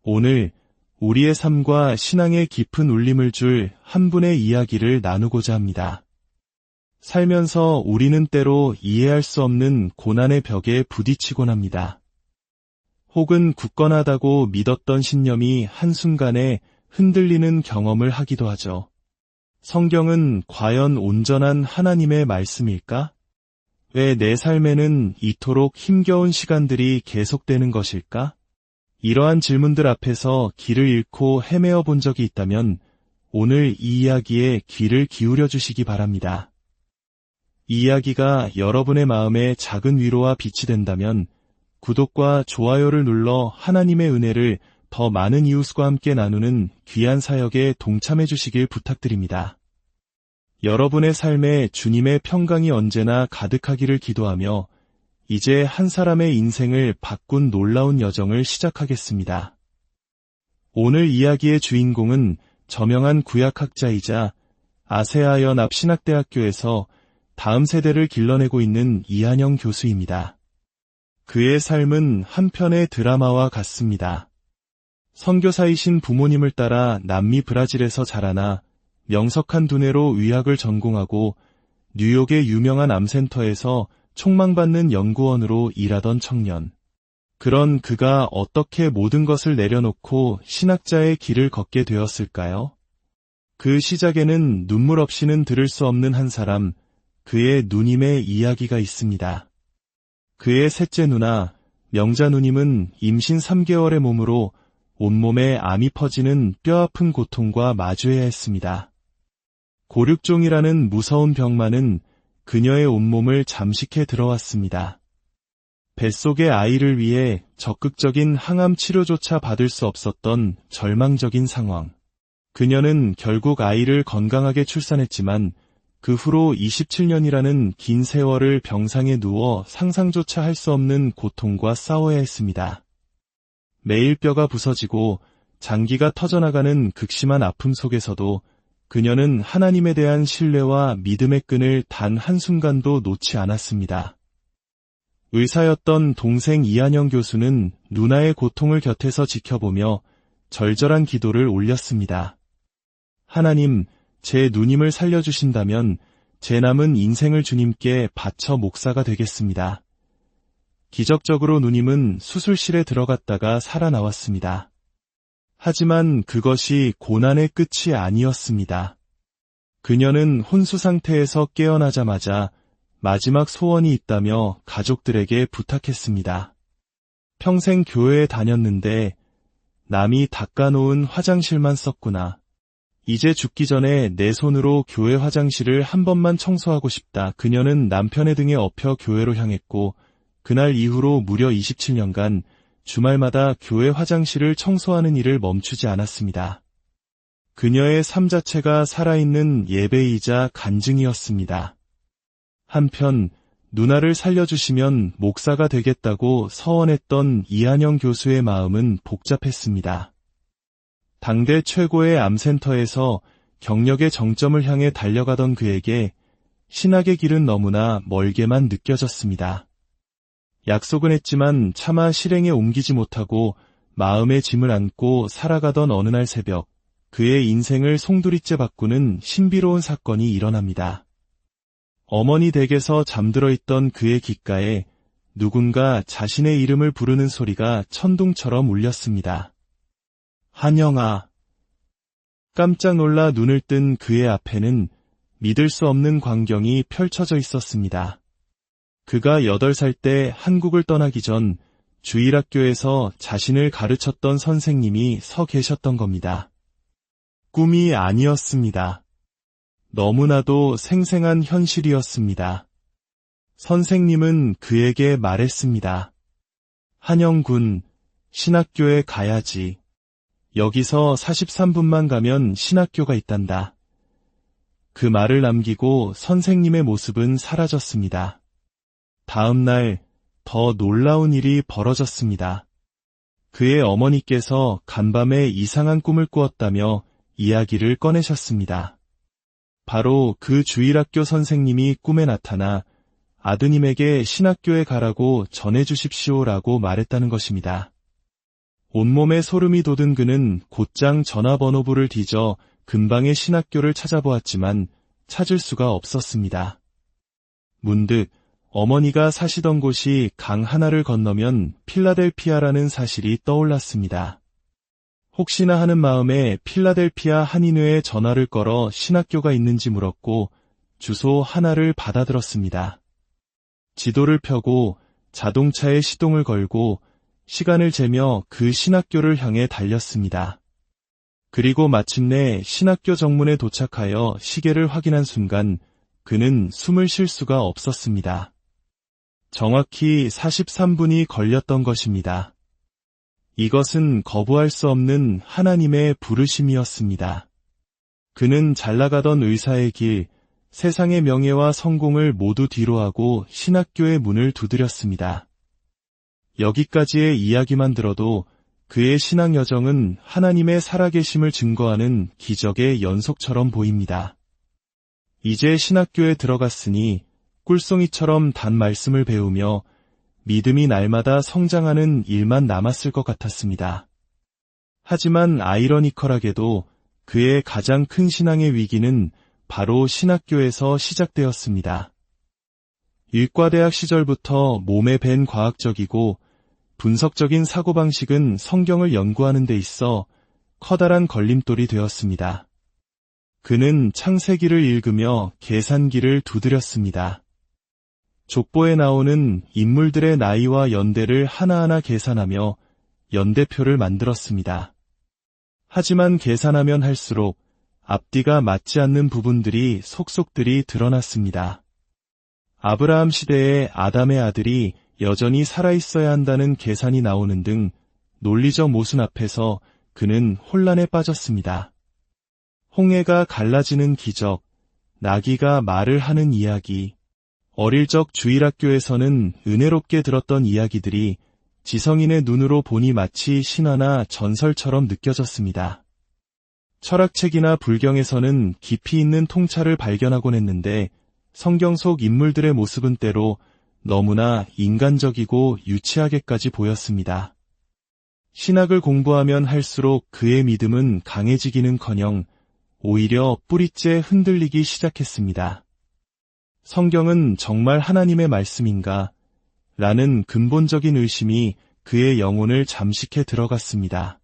오늘 우리의 삶과 신앙에 깊은 울림을 줄 한 분의 이야기를 나누고자 합니다. 살면서 우리는 때로 이해할 수 없는 고난의 벽에 부딪히곤 합니다. 혹은 굳건하다고 믿었던 신념이 한순간에 흔들리는 경험을 하기도 하죠. 성경은 과연 온전한 하나님의 말씀일까? 왜 내 삶에는 이토록 힘겨운 시간들이 계속되는 것일까? 이러한 질문들 앞에서 길을 잃고 헤매어 본 적이 있다면 오늘 이 이야기에 귀를 기울여 주시기 바랍니다. 이 이야기가 여러분의 마음에 작은 위로와 빛이 된다면 구독과 좋아요를 눌러 하나님의 은혜를 더 많은 이웃과 함께 나누는 귀한 사역에 동참해 주시길 부탁드립니다. 여러분의 삶에 주님의 평강이 언제나 가득하기를 기도하며 이제 한 사람의 인생을 바꾼 놀라운 여정을 시작하겠습니다. 오늘 이야기의 주인공은 저명한 구약학자이자 아세아 연합신학대학교에서 다음 세대를 길러내고 있는 이한영 교수입니다. 그의 삶은 한 편의 드라마와 같습니다. 선교사이신 부모님을 따라 남미 브라질에서 자라나 명석한 두뇌로 의학을 전공하고 뉴욕의 유명한 암센터에서 촉망받는 연구원으로 일하던 청년. 그런 그가 어떻게 모든 것을 내려놓고 신학자의 길을 걷게 되었을까요? 그 시작에는 눈물 없이는 들을 수 없는 한 사람, 그의 누님의 이야기가 있습니다. 그의 셋째 누나, 명자 누님은 임신 3개월의 몸으로 온몸에 암이 퍼지는 뼈아픈 고통과 마주해야 했습니다. 고륙종이라는 무서운 병만은 그녀의 온몸을 잠식해 들어왔습니다. 뱃속의 아이를 위해 적극적인 항암 치료조차 받을 수 없었던 절망적인 상황. 그녀는 결국 아이를 건강하게 출산했지만 그 후로 27년이라는 긴 세월을 병상에 누워 상상조차 할 수 없는 고통과 싸워야 했습니다. 매일 뼈가 부서지고 장기가 터져나가는 극심한 아픔 속에서도 그녀는 하나님에 대한 신뢰와 믿음의 끈을 단 한순간도 놓지 않았습니다. 의사였던 동생 이한영 교수는 누나의 고통을 곁에서 지켜보며 절절한 기도를 올렸습니다. 하나님, 제 누님을 살려주신다면 제 남은 인생을 주님께 바쳐 목사가 되겠습니다. 기적적으로 누님은 수술실에 들어갔다가 살아나왔습니다. 하지만 그것이 고난의 끝이 아니었습니다. 그녀는 혼수 상태에서 깨어나자마자 마지막 소원이 있다며 가족들에게 부탁했습니다. 평생 교회에 다녔는데 남이 닦아놓은 화장실만 썼구나. 이제 죽기 전에 내 손으로 교회 화장실을 한 번만 청소하고 싶다. 그녀는 남편의 등에 업혀 교회로 향했고 그날 이후로 무려 27년간 주말마다 교회 화장실을 청소하는 일을 멈추지 않았습니다. 그녀의 삶 자체가 살아있는 예배이자 간증이었습니다. 한편 누나를 살려주시면 목사가 되겠다고 서원했던 이한영 교수의 마음은 복잡했습니다. 당대 최고의 암센터에서 경력의 정점을 향해 달려가던 그에게 신학의 길은 너무나 멀게만 느껴졌습니다. 약속은 했지만 차마 실행에 옮기지 못하고 마음의 짐을 안고 살아가던 어느 날 새벽, 그의 인생을 송두리째 바꾸는 신비로운 사건이 일어납니다. 어머니 댁에서 잠들어 있던 그의 귓가에 누군가 자신의 이름을 부르는 소리가 천둥처럼 울렸습니다. 한영아. 깜짝 놀라 눈을 뜬 그의 앞에는 믿을 수 없는 광경이 펼쳐져 있었습니다. 그가 8살 때 한국을 떠나기 전 주일학교에서 자신을 가르쳤던 선생님이 서 계셨던 겁니다. 꿈이 아니었습니다. 너무나도 생생한 현실이었습니다. 선생님은 그에게 말했습니다. 한영군, 신학교에 가야지. 여기서 43분만 가면 신학교가 있단다. 그 말을 남기고 선생님의 모습은 사라졌습니다. 다음 날 더 놀라운 일이 벌어졌습니다. 그의 어머니께서 간밤에 이상한 꿈을 꾸었다며 이야기를 꺼내셨습니다. 바로 그 주일학교 선생님이 꿈에 나타나 아드님에게 신학교에 가라고 전해주십시오라고 말했다는 것입니다. 온몸에 소름이 돋은 그는 곧장 전화번호부를 뒤져 근방의 신학교를 찾아보았지만 찾을 수가 없었습니다. 문득 어머니가 사시던 곳이 강 하나를 건너면 필라델피아라는 사실이 떠올랐습니다. 혹시나 하는 마음에 필라델피아 한인회에 전화를 걸어 신학교가 있는지 물었고 주소 하나를 받아들었습니다. 지도를 펴고 자동차에 시동을 걸고 시간을 재며 그 신학교를 향해 달렸습니다. 그리고 마침내 신학교 정문에 도착하여 시계를 확인한 순간 그는 숨을 쉴 수가 없었습니다. 정확히 43분이 걸렸던 것입니다. 이것은 거부할 수 없는 하나님의 부르심이었습니다. 그는 잘나가던 의사의 길, 세상의 명예와 성공을 모두 뒤로하고 신학교의 문을 두드렸습니다. 여기까지의 이야기만 들어도 그의 신앙 여정은 하나님의 살아계심을 증거하는 기적의 연속처럼 보입니다. 이제 신학교에 들어갔으니 꿀송이처럼 단 말씀을 배우며 믿음이 날마다 성장하는 일만 남았을 것 같았습니다. 하지만 아이러니컬하게도 그의 가장 큰 신앙의 위기는 바로 신학교에서 시작되었습니다. 일과대학 시절부터 몸에 밴 과학적이고 분석적인 사고방식은 성경을 연구하는 데 있어 커다란 걸림돌이 되었습니다. 그는 창세기를 읽으며 계산기를 두드렸습니다. 족보에 나오는 인물들의 나이와 연대를 하나하나 계산하며 연대표를 만들었습니다. 하지만 계산하면 할수록 앞뒤가 맞지 않는 부분들이 속속들이 드러났습니다. 아브라함 시대의 아담의 아들이 여전히 살아있어야 한다는 계산이 나오는 등 논리적 모순 앞에서 그는 혼란에 빠졌습니다. 홍해가 갈라지는 기적, 나귀가 말을 하는 이야기, 어릴 적 주일학교에서는 은혜롭게 들었던 이야기들이 지성인의 눈으로 보니 마치 신화나 전설처럼 느껴졌습니다. 철학책이나 불경에서는 깊이 있는 통찰을 발견하곤 했는데 성경 속 인물들의 모습은 때로 너무나 인간적이고 유치하게까지 보였습니다. 신학을 공부하면 할수록 그의 믿음은 강해지기는커녕 오히려 뿌리째 흔들리기 시작했습니다. 성경은 정말 하나님의 말씀인가? 라는 근본적인 의심이 그의 영혼을 잠식해 들어갔습니다.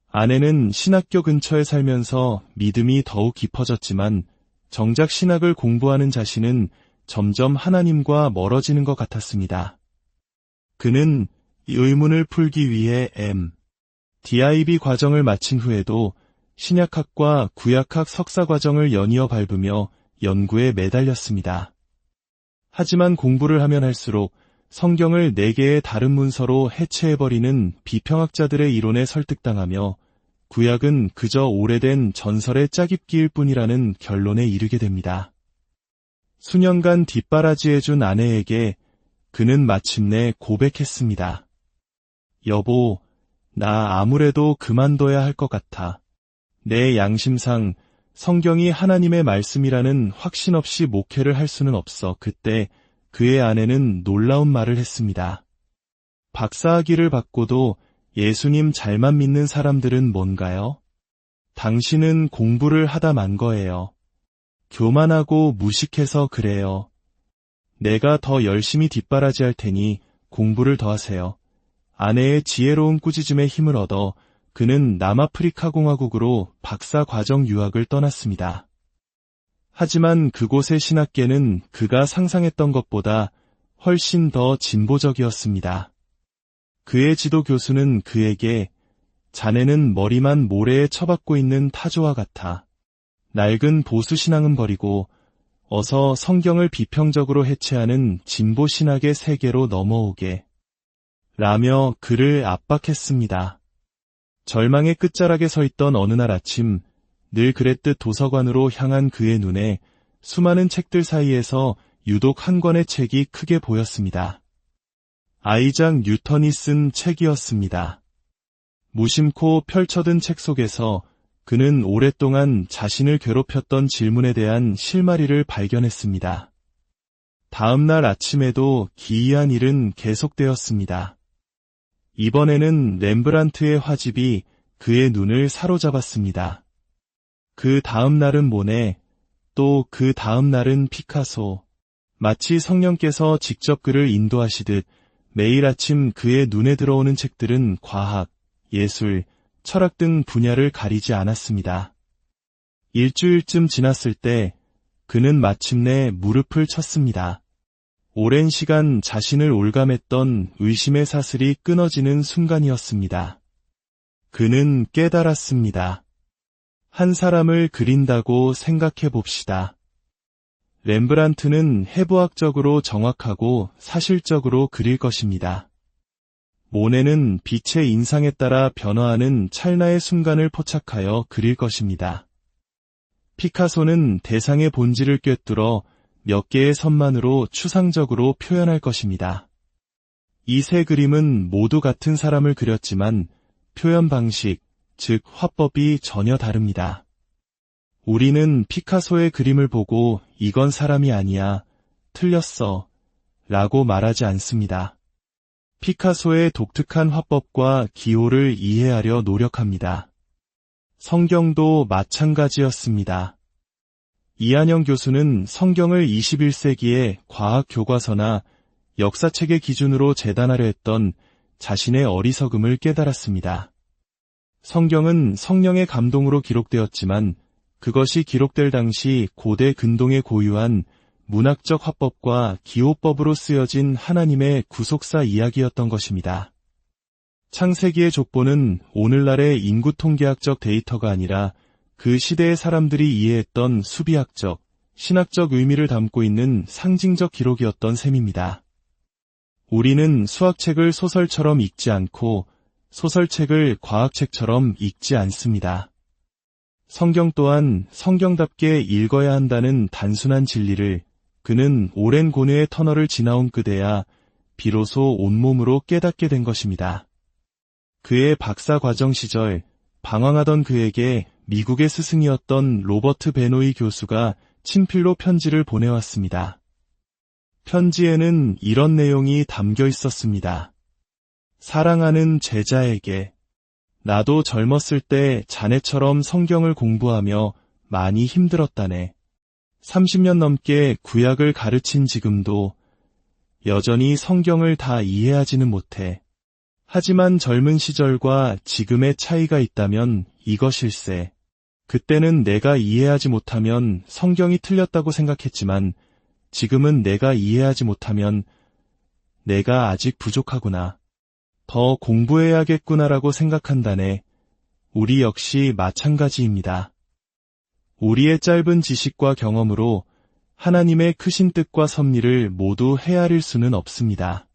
아내는 신학교 근처에 살면서 믿음이 더욱 깊어졌지만 정작 신학을 공부하는 자신은 점점 하나님과 멀어지는 것 같았습니다. 그는 이 의문을 풀기 위해 DIB 과정을 마친 후에도 신약학과 구약학 석사 과정을 연이어 밟으며 연구에 매달렸습니다. 하지만 공부를 하면 할수록 성경을 4개의 다른 문서로 해체해버리는 비평학자들의 이론에 설득당하며 구약은 그저 오래된 전설의 짜깁기일 뿐이라는 결론에 이르게 됩니다. 수년간 뒷바라지해준 아내에게 그는 마침내 고백했습니다. 여보, 나 아무래도 그만둬야 할 것 같아. 내 양심상 성경이 하나님의 말씀이라는 확신 없이 목회를 할 수는 없어. 그때 그의 아내는 놀라운 말을 했습니다. 박사학위를 받고도 예수님 잘만 믿는 사람들은 뭔가요? 당신은 공부를 하다 만 거예요. 교만하고 무식해서 그래요. 내가 더 열심히 뒷바라지할 테니 공부를 더 하세요. 아내의 지혜로운 꾸짖음에 힘을 얻어 그는 남아프리카 공화국으로 박사 과정 유학을 떠났습니다. 하지만 그곳의 신학계는 그가 상상했던 것보다 훨씬 더 진보적이었습니다. 그의 지도 교수는 그에게 자네는 머리만 모래에 처박고 있는 타조와 같아. 낡은 보수신앙은 버리고 어서 성경을 비평적으로 해체하는 진보신학의 세계로 넘어오게. 라며 그를 압박했습니다. 절망의 끝자락에 서 있던 어느 날 아침, 늘 그랬듯 도서관으로 향한 그의 눈에 수많은 책들 사이에서 유독 한 권의 책이 크게 보였습니다. 아이작 뉴턴이 쓴 책이었습니다. 무심코 펼쳐든 책 속에서 그는 오랫동안 자신을 괴롭혔던 질문에 대한 실마리를 발견했습니다. 다음 날 아침에도 기이한 일은 계속되었습니다. 이번에는 렘브란트의 화집이 그의 눈을 사로잡았습니다. 그 다음 날은 모네, 또 그 다음 날은 피카소. 마치 성령께서 직접 그를 인도하시듯 매일 아침 그의 눈에 들어오는 책들은 과학, 예술, 철학 등 분야를 가리지 않았습니다. 일주일쯤 지났을 때 그는 마침내 무릎을 쳤습니다. 오랜 시간 자신을 올감했던 의심의 사슬이 끊어지는 순간이었습니다. 그는 깨달았습니다. 한 사람을 그린다고 생각해 봅시다. 렘브란트는 해부학적으로 정확하고 사실적으로 그릴 것입니다. 모네는 빛의 인상에 따라 변화하는 찰나의 순간을 포착하여 그릴 것입니다. 피카소는 대상의 본질을 꿰뚫어 몇 개의 선만으로 추상적으로 표현할 것입니다. 이 세 그림은 모두 같은 사람을 그렸지만 표현 방식, 즉 화법이 전혀 다릅니다. 우리는 피카소의 그림을 보고 이건 사람이 아니야, 틀렸어, 라고 말하지 않습니다. 피카소의 독특한 화법과 기호를 이해하려 노력합니다. 성경도 마찬가지였습니다. 이한영 교수는 성경을 21세기의 과학 교과서나 역사책의 기준으로 재단하려 했던 자신의 어리석음을 깨달았습니다. 성경은 성령의 감동으로 기록되었지만 그것이 기록될 당시 고대 근동에 고유한 문학적 화법과 기호법으로 쓰여진 하나님의 구속사 이야기였던 것입니다. 창세기의 족보는 오늘날의 인구 통계학적 데이터가 아니라 그 시대의 사람들이 이해했던 수비학적, 신학적 의미를 담고 있는 상징적 기록이었던 셈입니다. 우리는 수학책을 소설처럼 읽지 않고 소설책을 과학책처럼 읽지 않습니다. 성경 또한 성경답게 읽어야 한다는 단순한 진리를 그는 오랜 고뇌의 터널을 지나온 그대야 비로소 온몸으로 깨닫게 된 것입니다. 그의 박사 과정 시절 방황하던 그에게 미국의 스승이었던 로버트 베노이 교수가 친필로 편지를 보내왔습니다. 편지에는 이런 내용이 담겨 있었습니다. 사랑하는 제자에게, 나도 젊었을 때 자네처럼 성경을 공부하며 많이 힘들었다네. 30년 넘게 구약을 가르친 지금도 여전히 성경을 다 이해하지는 못해. 하지만 젊은 시절과 지금의 차이가 있다면 이것일세. 그때는 내가 이해하지 못하면 성경이 틀렸다고 생각했지만 지금은 내가 이해하지 못하면 내가 아직 부족하구나. 더 공부해야겠구나라고 생각한다네. 우리 역시 마찬가지입니다. 우리의 짧은 지식과 경험으로 하나님의 크신 뜻과 섭리를 모두 헤아릴 수는 없습니다.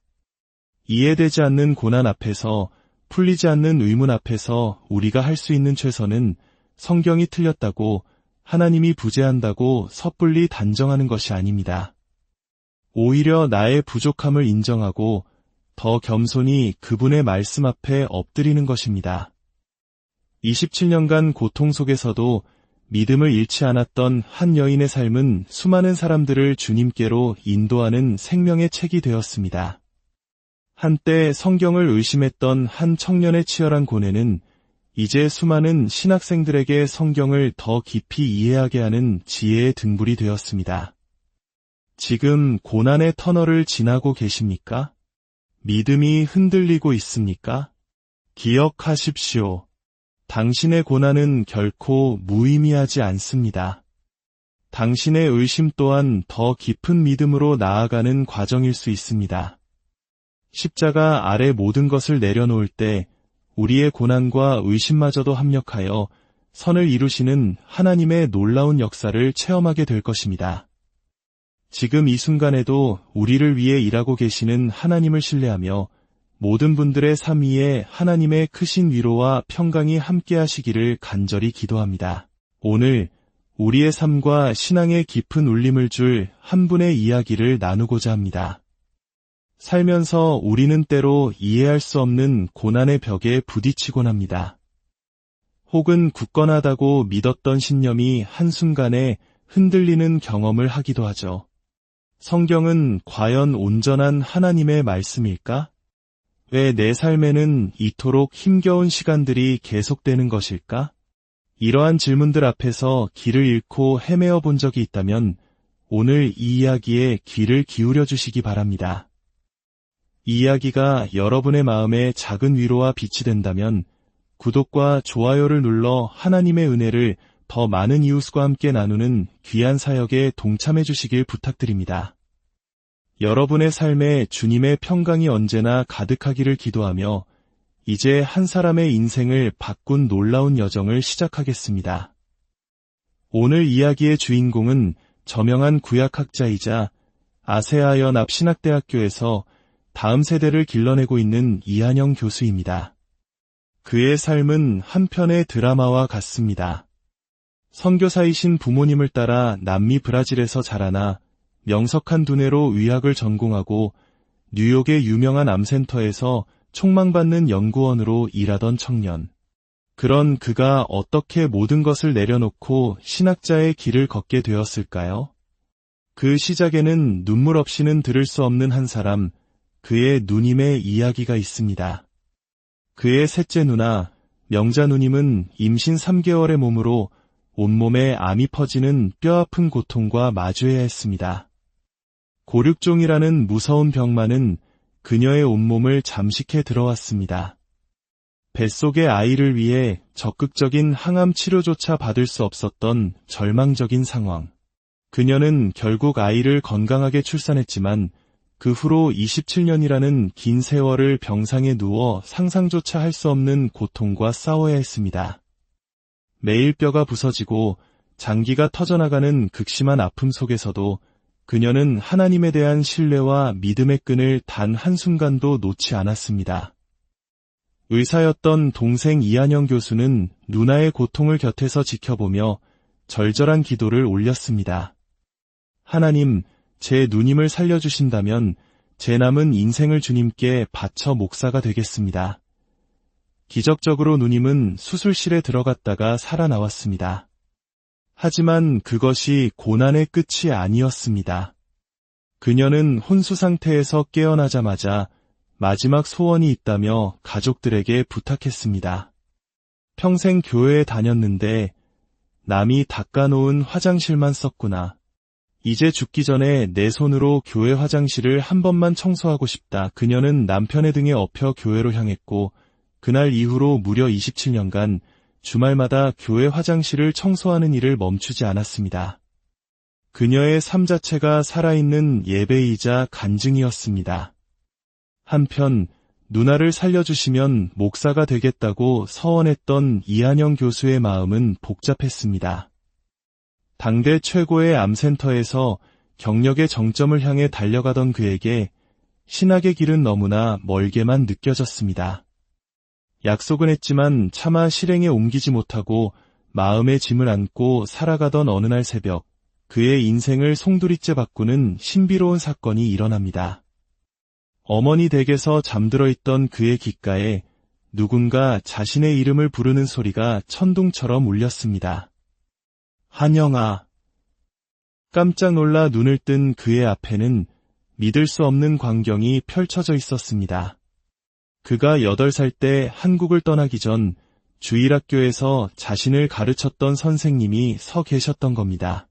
이해되지 않는 고난 앞에서, 풀리지 않는 의문 앞에서 우리가 할 수 있는 최선은 성경이 틀렸다고, 하나님이 부재한다고 섣불리 단정하는 것이 아닙니다. 오히려 나의 부족함을 인정하고 더 겸손히 그분의 말씀 앞에 엎드리는 것입니다. 27년간 고통 속에서도 믿음을 잃지 않았던 한 여인의 삶은 수많은 사람들을 주님께로 인도하는 생명의 책이 되었습니다. 한때 성경을 의심했던 한 청년의 치열한 고뇌는 이제 수많은 신학생들에게 성경을 더 깊이 이해하게 하는 지혜의 등불이 되었습니다. 지금 고난의 터널을 지나고 계십니까? 믿음이 흔들리고 있습니까? 기억하십시오. 당신의 고난은 결코 무의미하지 않습니다. 당신의 의심 또한 더 깊은 믿음으로 나아가는 과정일 수 있습니다. 십자가 아래 모든 것을 내려놓을 때 우리의 고난과 의심마저도 합력하여 선을 이루시는 하나님의 놀라운 역사를 체험하게 될 것입니다. 지금 이 순간에도 우리를 위해 일하고 계시는 하나님을 신뢰하며 모든 분들의 삶 위에 하나님의 크신 위로와 평강이 함께 하시기를 간절히 기도합니다. 오늘 우리의 삶과 신앙의 깊은 울림을 줄 한 분의 이야기를 나누고자 합니다. 살면서 우리는 때로 이해할 수 없는 고난의 벽에 부딪히곤 합니다. 혹은 굳건하다고 믿었던 신념이 한순간에 흔들리는 경험을 하기도 하죠. 성경은 과연 온전한 하나님의 말씀일까? 왜 내 삶에는 이토록 힘겨운 시간들이 계속되는 것일까? 이러한 질문들 앞에서 길을 잃고 헤매어 본 적이 있다면 오늘 이 이야기에 귀를 기울여 주시기 바랍니다. 이 이야기가 여러분의 마음에 작은 위로와 빛이 된다면 구독과 좋아요를 눌러 하나님의 은혜를 더 많은 이웃과 함께 나누는 귀한 사역에 동참해 주시길 부탁드립니다. 여러분의 삶에 주님의 평강이 언제나 가득하기를 기도하며 이제 한 사람의 인생을 바꾼 놀라운 여정을 시작하겠습니다. 오늘 이야기의 주인공은 저명한 구약학자이자 아세아 연합신학대학교에서 다음 세대를 길러내고 있는 이한영 교수입니다. 그의 삶은 한 편의 드라마와 같습니다. 선교사이신 부모님을 따라 남미 브라질에서 자라나 명석한 두뇌로 의학을 전공하고 뉴욕의 유명한 암센터에서 촉망받는 연구원으로 일하던 청년. 그런 그가 어떻게 모든 것을 내려놓고 신학자의 길을 걷게 되었을까요? 그 시작에는 눈물 없이는 들을 수 없는 한 사람, 그의 누님의 이야기가 있습니다. 그의 셋째 누나, 명자 누님은 임신 3개월의 몸으로 온몸에 암이 퍼지는 뼈아픈 고통과 마주해야 했습니다. 고륙종이라는 무서운 병만은 그녀의 온몸을 잠식해 들어왔습니다. 뱃속의 아이를 위해 적극적인 항암 치료조차 받을 수 없었던 절망적인 상황. 그녀는 결국 아이를 건강하게 출산했지만 그 후로 27년이라는 긴 세월을 병상에 누워 상상조차 할 수 없는 고통과 싸워야 했습니다. 매일 뼈가 부서지고 장기가 터져나가는 극심한 아픔 속에서도 그녀는 하나님에 대한 신뢰와 믿음의 끈을 단 한순간도 놓지 않았습니다. 의사였던 동생 이한영 교수는 누나의 고통을 곁에서 지켜보며 절절한 기도를 올렸습니다. 하나님, 제 누님을 살려주신다면 제 남은 인생을 주님께 바쳐 목사가 되겠습니다. 기적적으로 누님은 수술실에 들어갔다가 살아나왔습니다. 하지만 그것이 고난의 끝이 아니었습니다. 그녀는 혼수 상태에서 깨어나자마자 마지막 소원이 있다며 가족들에게 부탁했습니다. 평생 교회에 다녔는데 남이 닦아놓은 화장실만 썼구나. 이제 죽기 전에 내 손으로 교회 화장실을 한 번만 청소하고 싶다. 그녀는 남편의 등에 업혀 교회로 향했고 그날 이후로 무려 27년간 주말마다 교회 화장실을 청소하는 일을 멈추지 않았습니다. 그녀의 삶 자체가 살아있는 예배이자 간증이었습니다. 한편 누나를 살려주시면 목사가 되겠다고 서원했던 이한영 교수의 마음은 복잡했습니다. 당대 최고의 암센터에서 경력의 정점을 향해 달려가던 그에게 신학의 길은 너무나 멀게만 느껴졌습니다. 약속은 했지만 차마 실행에 옮기지 못하고 마음의 짐을 안고 살아가던 어느 날 새벽, 그의 인생을 송두리째 바꾸는 신비로운 사건이 일어납니다. 어머니 댁에서 잠들어 있던 그의 귓가에 누군가 자신의 이름을 부르는 소리가 천둥처럼 울렸습니다. 한영아. 깜짝 놀라 눈을 뜬 그의 앞에는 믿을 수 없는 광경이 펼쳐져 있었습니다. 그가 8살 때 한국을 떠나기 전 주일학교에서 자신을 가르쳤던 선생님이 서 계셨던 겁니다.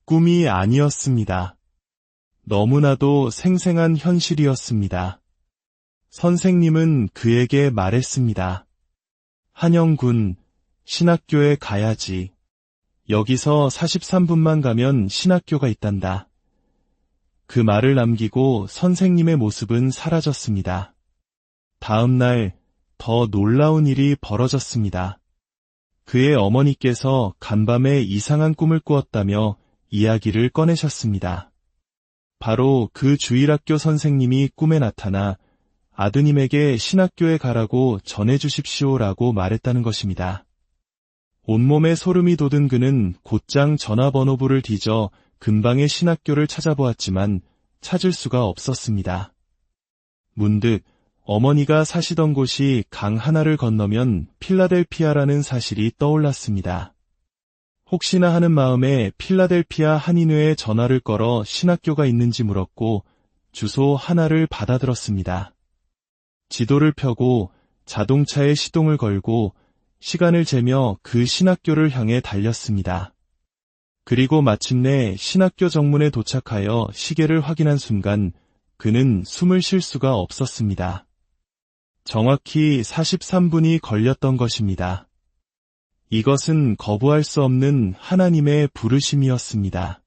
꿈이 아니었습니다. 너무나도 생생한 현실이었습니다. 선생님은 그에게 말했습니다. 한영군, 신학교에 가야지. 여기서 43분만 가면 신학교가 있단다. 그 말을 남기고 선생님의 모습은 사라졌습니다. 다음 날 더 놀라운 일이 벌어졌습니다. 그의 어머니께서 간밤에 이상한 꿈을 꾸었다며 이야기를 꺼내셨습니다. 바로 그 주일학교 선생님이 꿈에 나타나 아드님에게 신학교에 가라고 전해주십시오라고 말했다는 것입니다. 온몸에 소름이 돋은 그는 곧장 전화번호부를 뒤져 근방의 신학교를 찾아보았지만 찾을 수가 없었습니다. 문득 어머니가 사시던 곳이 강 하나를 건너면 필라델피아라는 사실이 떠올랐습니다. 혹시나 하는 마음에 필라델피아 한인회에 전화를 걸어 신학교가 있는지 물었고 주소 하나를 받아들었습니다. 지도를 펴고 자동차에 시동을 걸고 시간을 재며 그 신학교를 향해 달렸습니다. 그리고 마침내 신학교 정문에 도착하여 시계를 확인한 순간 그는 숨을 쉴 수가 없었습니다. 정확히 43분이 걸렸던 것입니다. 이것은 거부할 수 없는 하나님의 부르심이었습니다.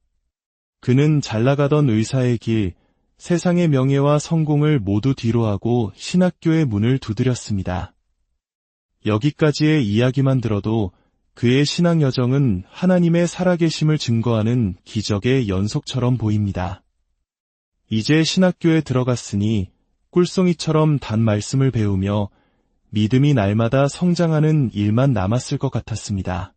그는 잘나가던 의사의 길, 세상의 명예와 성공을 모두 뒤로하고 신학교의 문을 두드렸습니다. 여기까지의 이야기만 들어도 그의 신앙 여정은 하나님의 살아계심을 증거하는 기적의 연속처럼 보입니다. 이제 신학교에 들어갔으니 꿀송이처럼 단 말씀을 배우며 믿음이 날마다 성장하는 일만 남았을 것 같았습니다.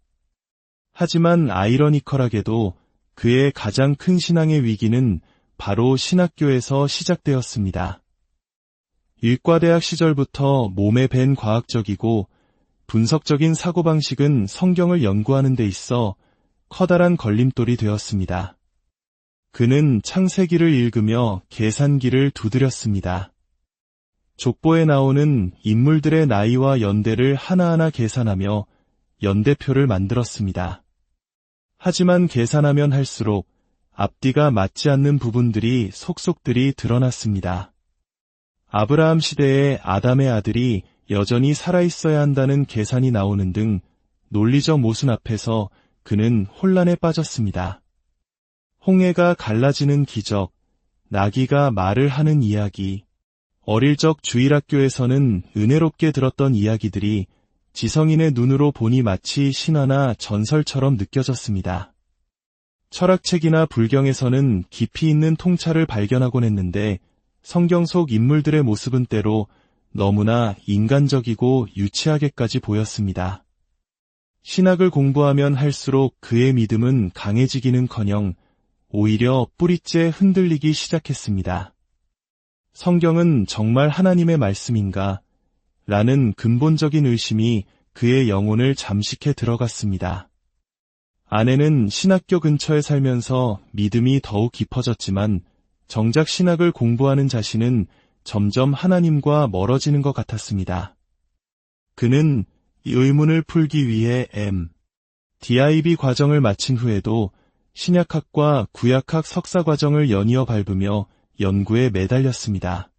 하지만 아이러니컬하게도 그의 가장 큰 신앙의 위기는 바로 신학교에서 시작되었습니다. 일과대학 시절부터 몸에 밴 과학적이고 분석적인 사고방식은 성경을 연구하는 데 있어 커다란 걸림돌이 되었습니다. 그는 창세기를 읽으며 계산기를 두드렸습니다. 족보에 나오는 인물들의 나이와 연대를 하나하나 계산하며 연대표를 만들었습니다. 하지만 계산하면 할수록 앞뒤가 맞지 않는 부분들이 속속들이 드러났습니다. 아브라함 시대의 아담의 아들이 여전히 살아있어야 한다는 계산이 나오는 등 논리적 모순 앞에서 그는 혼란에 빠졌습니다. 홍해가 갈라지는 기적, 나귀가 말을 하는 이야기, 어릴 적 주일학교에서는 은혜롭게 들었던 이야기들이 지성인의 눈으로 보니 마치 신화나 전설처럼 느껴졌습니다. 철학책이나 불경에서는 깊이 있는 통찰을 발견하곤 했는데 성경 속 인물들의 모습은 때로 너무나 인간적이고 유치하게까지 보였습니다. 신학을 공부하면 할수록 그의 믿음은 강해지기는커녕 오히려 뿌리째 흔들리기 시작했습니다. 성경은 정말 하나님의 말씀인가? 라는 근본적인 의심이 그의 영혼을 잠식해 들어갔습니다. 아내는 신학교 근처에 살면서 믿음이 더욱 깊어졌지만 정작 신학을 공부하는 자신은 점점 하나님과 멀어지는 것 같았습니다. 그는 이 의문을 풀기 위해 DIB 과정을 마친 후에도 신약학과 구약학 석사 과정을 연이어 밟으며 연구에 매달렸습니다.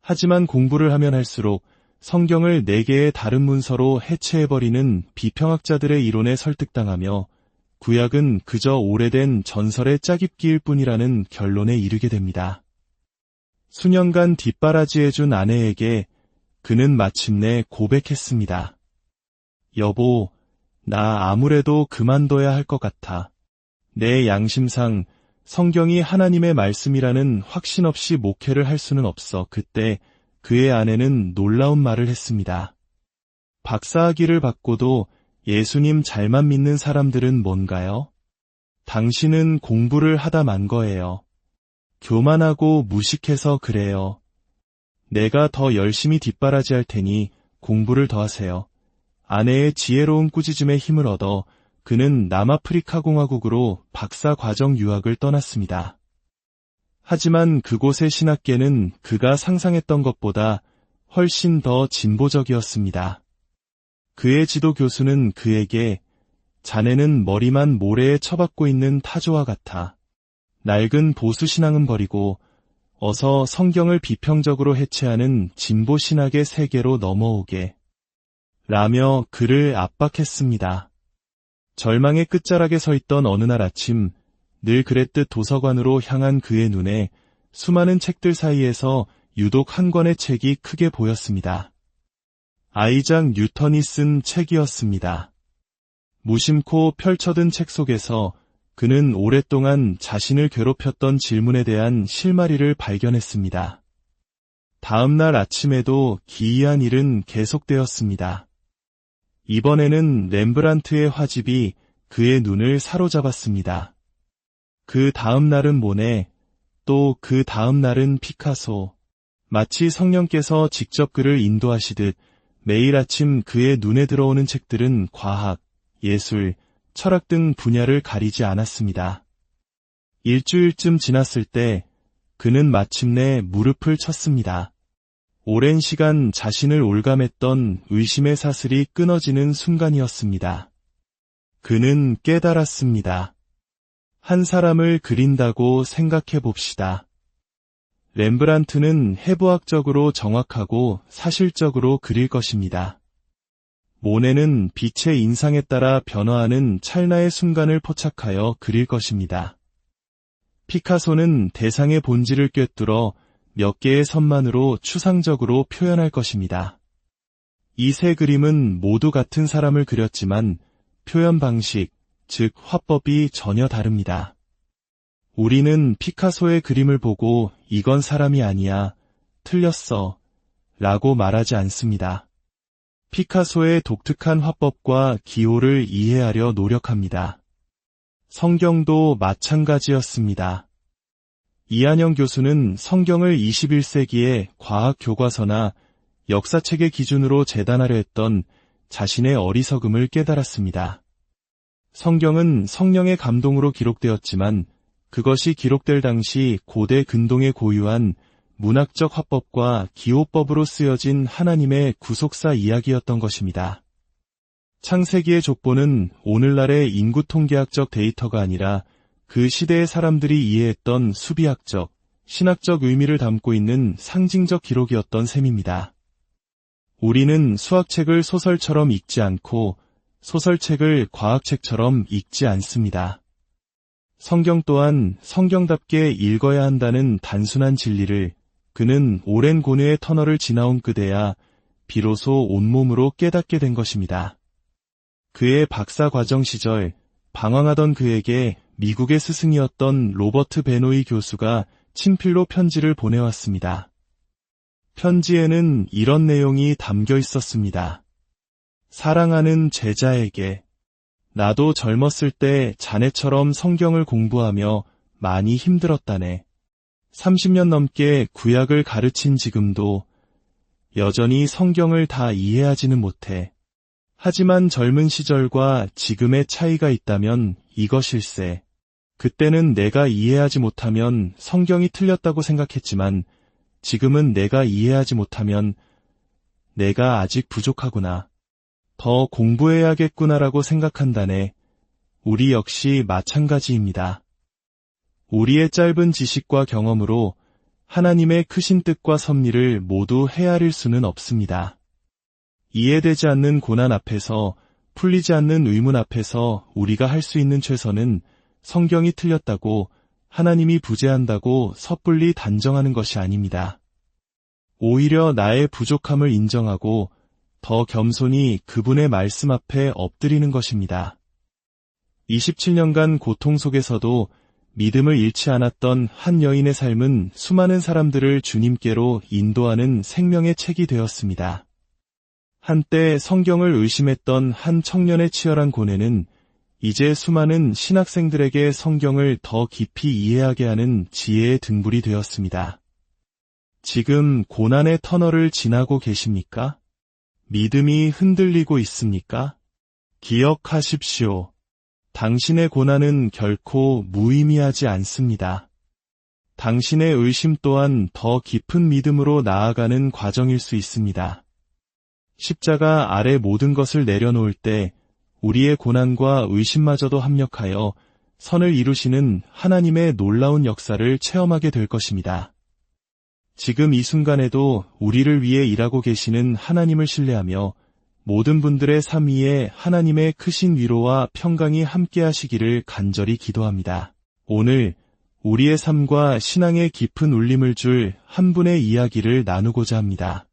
하지만 공부를 하면 할수록 성경을 4개의 다른 문서로 해체해버리는 비평학자들의 이론에 설득당하며 구약은 그저 오래된 전설의 짜깁기일 뿐이라는 결론에 이르게 됩니다. 수년간 뒷바라지해준 아내에게 그는 마침내 고백했습니다. 여보, 나 아무래도 그만둬야 할 것 같아. 내 양심상 성경이 하나님의 말씀이라는 확신 없이 목회를 할 수는 없어. 그때 그의 아내는 놀라운 말을 했습니다. 박사학위를 받고도 예수님 잘만 믿는 사람들은 뭔가요? 당신은 공부를 하다 만 거예요. 교만하고 무식해서 그래요. 내가 더 열심히 뒷바라지할 테니 공부를 더 하세요. 아내의 지혜로운 꾸짖음에 힘을 얻어 그는 남아프리카 공화국으로 박사 과정 유학을 떠났습니다. 하지만 그곳의 신학계는 그가 상상했던 것보다 훨씬 더 진보적이었습니다. 그의 지도 교수는 그에게 자네는 머리만 모래에 처박고 있는 타조와 같아. 낡은 보수 신앙은 버리고 어서 성경을 비평적으로 해체하는 진보 신학의 세계로 넘어오게. 라며 그를 압박했습니다. 절망의 끝자락에 서 있던 어느 날 아침, 늘 그랬듯 도서관으로 향한 그의 눈에 수많은 책들 사이에서 유독 한 권의 책이 크게 보였습니다. 아이작 뉴턴이 쓴 책이었습니다. 무심코 펼쳐든 책 속에서 그는 오랫동안 자신을 괴롭혔던 질문에 대한 실마리를 발견했습니다. 다음 날 아침에도 기이한 일은 계속되었습니다. 이번에는 렘브란트의 화집이 그의 눈을 사로잡았습니다. 그 다음 날은 모네, 또 그 다음 날은 피카소. 마치 성령께서 직접 그를 인도하시듯 매일 아침 그의 눈에 들어오는 책들은 과학, 예술, 철학 등 분야를 가리지 않았습니다. 일주일쯤 지났을 때 그는 마침내 무릎을 쳤습니다. 오랜 시간 자신을 올감했던 의심의 사슬이 끊어지는 순간이었습니다. 그는 깨달았습니다. 한 사람을 그린다고 생각해 봅시다. 렘브란트는 해부학적으로 정확하고 사실적으로 그릴 것입니다. 모네는 빛의 인상에 따라 변화하는 찰나의 순간을 포착하여 그릴 것입니다. 피카소는 대상의 본질을 꿰뚫어 몇 개의 선만으로 추상적으로 표현할 것입니다. 이 세 그림은 모두 같은 사람을 그렸지만 표현 방식, 즉 화법이 전혀 다릅니다. 우리는 피카소의 그림을 보고 이건 사람이 아니야, 틀렸어, 라고 말하지 않습니다. 피카소의 독특한 화법과 기호를 이해하려 노력합니다. 성경도 마찬가지였습니다. 이한영 교수는 성경을 21세기의 과학 교과서나 역사책의 기준으로 재단하려 했던 자신의 어리석음을 깨달았습니다. 성경은 성령의 감동으로 기록되었지만 그것이 기록될 당시 고대 근동에 고유한 문학적 화법과 기호법으로 쓰여진 하나님의 구속사 이야기였던 것입니다. 창세기의 족보는 오늘날의 인구 통계학적 데이터가 아니라 그 시대의 사람들이 이해했던 수비학적, 신학적 의미를 담고 있는 상징적 기록이었던 셈입니다. 우리는 수학책을 소설처럼 읽지 않고 소설책을 과학책처럼 읽지 않습니다. 성경 또한 성경답게 읽어야 한다는 단순한 진리를 그는 오랜 고뇌의 터널을 지나온 그대야 비로소 온몸으로 깨닫게 된 것입니다. 그의 박사 과정 시절 방황하던 그에게 미국의 스승이었던 로버트 베노이 교수가 친필로 편지를 보내왔습니다. 편지에는 이런 내용이 담겨 있었습니다. 사랑하는 제자에게, 나도 젊었을 때 자네처럼 성경을 공부하며 많이 힘들었다네. 30년 넘게 구약을 가르친 지금도 여전히 성경을 다 이해하지는 못해. 하지만 젊은 시절과 지금의 차이가 있다면 이것일세. 그때는 내가 이해하지 못하면 성경이 틀렸다고 생각했지만 지금은 내가 이해하지 못하면 내가 아직 부족하구나. 더 공부해야겠구나라고 생각한다네. 우리 역시 마찬가지입니다. 우리의 짧은 지식과 경험으로 하나님의 크신 뜻과 섭리를 모두 헤아릴 수는 없습니다. 이해되지 않는 고난 앞에서, 풀리지 않는 의문 앞에서 우리가 할 수 있는 최선은 성경이 틀렸다고, 하나님이 부재한다고 섣불리 단정하는 것이 아닙니다. 오히려 나의 부족함을 인정하고 더 겸손히 그분의 말씀 앞에 엎드리는 것입니다. 27년간 고통 속에서도 믿음을 잃지 않았던 한 여인의 삶은 수많은 사람들을 주님께로 인도하는 생명의 책이 되었습니다. 한때 성경을 의심했던 한 청년의 치열한 고뇌는 이제 수많은 신학생들에게 성경을 더 깊이 이해하게 하는 지혜의 등불이 되었습니다. 지금 고난의 터널을 지나고 계십니까? 믿음이 흔들리고 있습니까? 기억하십시오. 당신의 고난은 결코 무의미하지 않습니다. 당신의 의심 또한 더 깊은 믿음으로 나아가는 과정일 수 있습니다. 십자가 아래 모든 것을 내려놓을 때 우리의 고난과 의심마저도 합력하여 선을 이루시는 하나님의 놀라운 역사를 체험하게 될 것입니다. 지금 이 순간에도 우리를 위해 일하고 계시는 하나님을 신뢰하며 모든 분들의 삶 위에 하나님의 크신 위로와 평강이 함께 하시기를 간절히 기도합니다. 오늘 우리의 삶과 신앙의 깊은 울림을 줄 한 분의 이야기를 나누고자 합니다.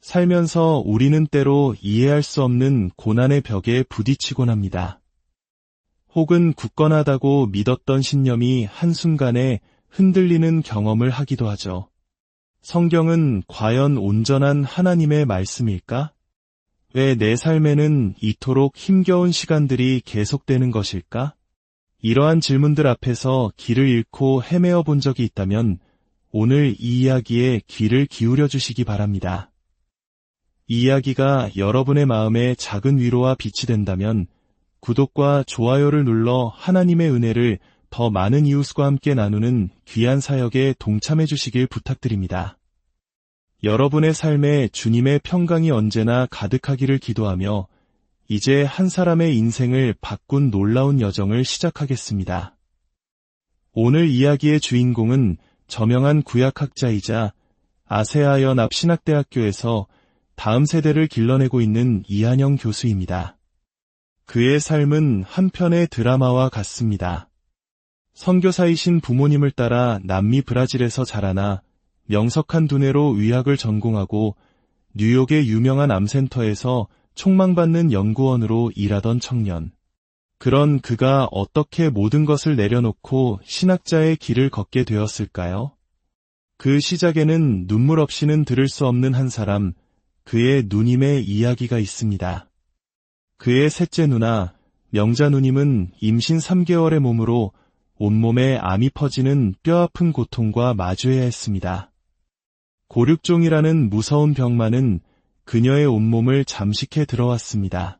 살면서 우리는 때로 이해할 수 없는 고난의 벽에 부딪히곤 합니다. 혹은 굳건하다고 믿었던 신념이 한순간에 흔들리는 경험을 하기도 하죠. 성경은 과연 온전한 하나님의 말씀일까? 왜 내 삶에는 이토록 힘겨운 시간들이 계속되는 것일까? 이러한 질문들 앞에서 길을 잃고 헤매어 본 적이 있다면 오늘 이 이야기에 귀를 기울여 주시기 바랍니다. 이 이야기가 여러분의 마음에 작은 위로와 빛이 된다면 구독과 좋아요를 눌러 하나님의 은혜를 더 많은 이웃과 함께 나누는 귀한 사역에 동참해 주시길 부탁드립니다. 여러분의 삶에 주님의 평강이 언제나 가득하기를 기도하며 이제 한 사람의 인생을 바꾼 놀라운 여정을 시작하겠습니다. 오늘 이야기의 주인공은 저명한 구약학자이자 아세아 연합신학대학교에서 다음 세대를 길러내고 있는 이한영 교수입니다. 그의 삶은 한편의 드라마와 같습니다. 선교사이신 부모님을 따라 남미 브라질에서 자라나 명석한 두뇌로 의학을 전공하고 뉴욕의 유명한 암센터에서 촉망받는 연구원으로 일하던 청년. 그런 그가 어떻게 모든 것을 내려놓고 신학자의 길을 걷게 되었을까요? 그 시작에는 눈물 없이는 들을 수 없는 한 사람, 그의 누님의 이야기가 있습니다. 그의 셋째 누나, 명자 누님은 임신 3개월의 몸으로 온몸에 암이 퍼지는 뼈아픈 고통과 마주해야 했습니다. 고륙종이라는 무서운 병만은 그녀의 온몸을 잠식해 들어왔습니다.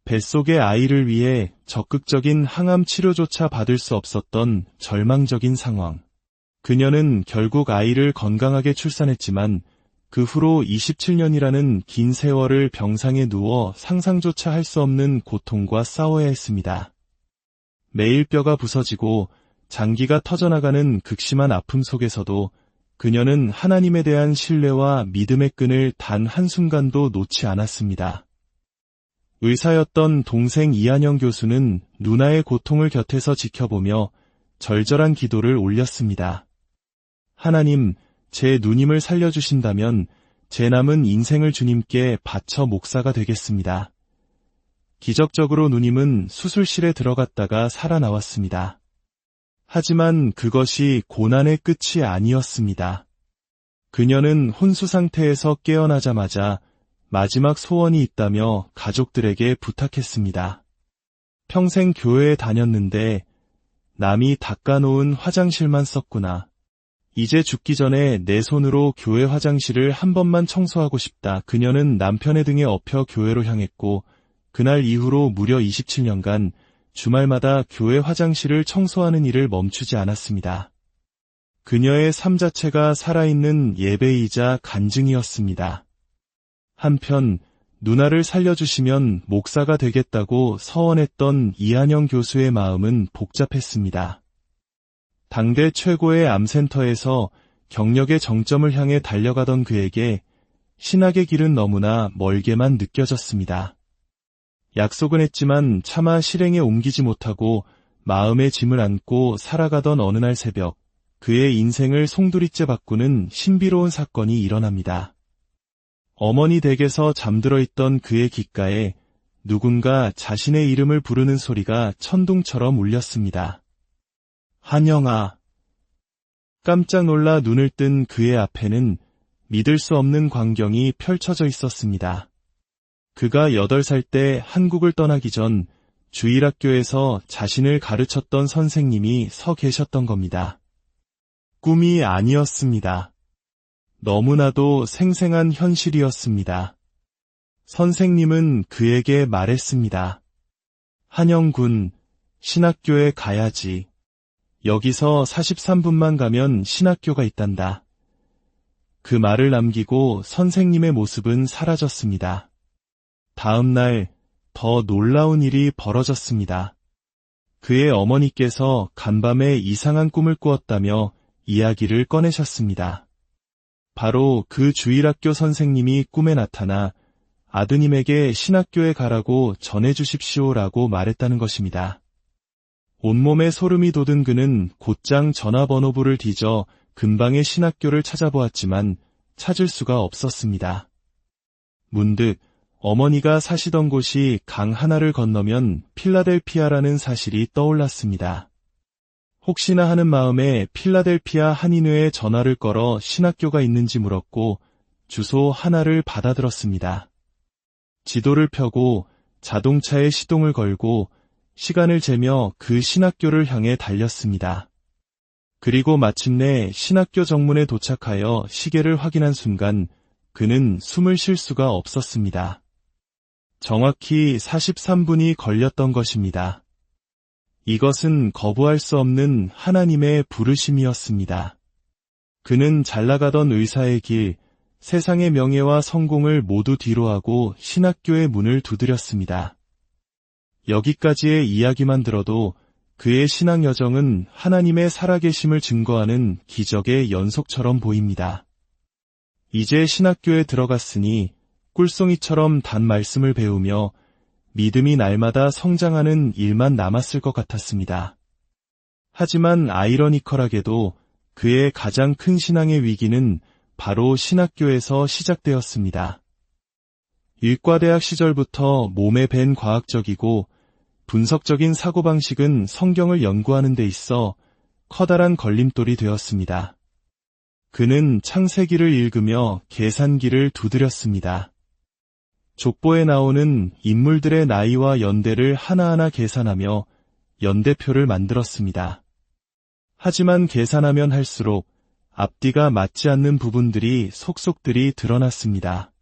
뱃속의 아이를 위해 적극적인 항암 치료조차 받을 수 없었던 절망적인 상황. 그녀는 결국 아이를 건강하게 출산했지만 그 후로 27년이라는 긴 세월을 병상에 누워 상상조차 할 수 없는 고통과 싸워야 했습니다. 매일 뼈가 부서지고 장기가 터져나가는 극심한 아픔 속에서도 그녀는 하나님에 대한 신뢰와 믿음의 끈을 단 한순간도 놓지 않았습니다. 의사였던 동생 이한영 교수는 누나의 고통을 곁에서 지켜보며 절절한 기도를 올렸습니다. 하나님, 제 누님을 살려주신다면 제 남은 인생을 주님께 바쳐 목사가 되겠습니다. 기적적으로 누님은 수술실에 들어갔다가 살아나왔습니다. 하지만 그것이 고난의 끝이 아니었습니다. 그녀는 혼수 상태에서 깨어나자마자 마지막 소원이 있다며 가족들에게 부탁했습니다. 평생 교회에 다녔는데 남이 닦아놓은 화장실만 썼구나. 이제 죽기 전에 내 손으로 교회 화장실을 한 번만 청소하고 싶다. 그녀는 남편의 등에 업혀 교회로 향했고 그날 이후로 무려 27년간 주말마다 교회 화장실을 청소하는 일을 멈추지 않았습니다. 그녀의 삶 자체가 살아있는 예배이자 간증이었습니다. 한편 누나를 살려주시면 목사가 되겠다고 서원했던 이한영 교수의 마음은 복잡했습니다. 당대 최고의 암센터에서 경력의 정점을 향해 달려가던 그에게 신학의 길은 너무나 멀게만 느껴졌습니다. 약속은 했지만 차마 실행에 옮기지 못하고 마음의 짐을 안고 살아가던 어느 날 새벽, 그의 인생을 송두리째 바꾸는 신비로운 사건이 일어납니다. 어머니 댁에서 잠들어 있던 그의 귓가에 누군가 자신의 이름을 부르는 소리가 천둥처럼 울렸습니다. 한영아. 깜짝 놀라 눈을 뜬 그의 앞에는 믿을 수 없는 광경이 펼쳐져 있었습니다. 그가 8살 때 한국을 떠나기 전 주일학교에서 자신을 가르쳤던 선생님이 서 계셨던 겁니다. 꿈이 아니었습니다. 너무나도 생생한 현실이었습니다. 선생님은 그에게 말했습니다. 한영군, 신학교에 가야지. 여기서 43분만 가면 신학교가 있단다. 그 말을 남기고 선생님의 모습은 사라졌습니다. 다음 날 더 놀라운 일이 벌어졌습니다. 그의 어머니께서 간밤에 이상한 꿈을 꾸었다며 이야기를 꺼내셨습니다. 바로 그 주일학교 선생님이 꿈에 나타나 아드님에게 신학교에 가라고 전해주십시오라고 말했다는 것입니다. 온몸에 소름이 돋은 그는 곧장 전화번호부를 뒤져 근방의 신학교를 찾아보았지만 찾을 수가 없었습니다. 문득 어머니가 사시던 곳이 강 하나를 건너면 필라델피아라는 사실이 떠올랐습니다. 혹시나 하는 마음에 필라델피아 한인회에 전화를 걸어 신학교가 있는지 물었고 주소 하나를 받아들었습니다. 지도를 펴고 자동차에 시동을 걸고 시간을 재며 그 신학교를 향해 달렸습니다. 그리고 마침내 신학교 정문에 도착하여 시계를 확인한 순간 그는 숨을 쉴 수가 없었습니다. 정확히 43분이 걸렸던 것입니다. 이것은 거부할 수 없는 하나님의 부르심이었습니다. 그는 잘 나가던 의사의 길, 세상의 명예와 성공을 모두 뒤로하고 신학교의 문을 두드렸습니다. 여기까지의 이야기만 들어도 그의 신앙 여정은 하나님의 살아계심을 증거하는 기적의 연속처럼 보입니다. 이제 신학교에 들어갔으니 꿀송이처럼 단 말씀을 배우며 믿음이 날마다 성장하는 일만 남았을 것 같았습니다. 하지만 아이러니컬하게도 그의 가장 큰 신앙의 위기는 바로 신학교에서 시작되었습니다. 일과대학 시절부터 몸에 밴 과학적이고 분석적인 사고방식은 성경을 연구하는 데 있어 커다란 걸림돌이 되었습니다. 그는 창세기를 읽으며 계산기를 두드렸습니다. 족보에 나오는 인물들의 나이와 연대를 하나하나 계산하며 연대표를 만들었습니다. 하지만 계산하면 할수록 앞뒤가 맞지 않는 부분들이 속속들이 드러났습니다.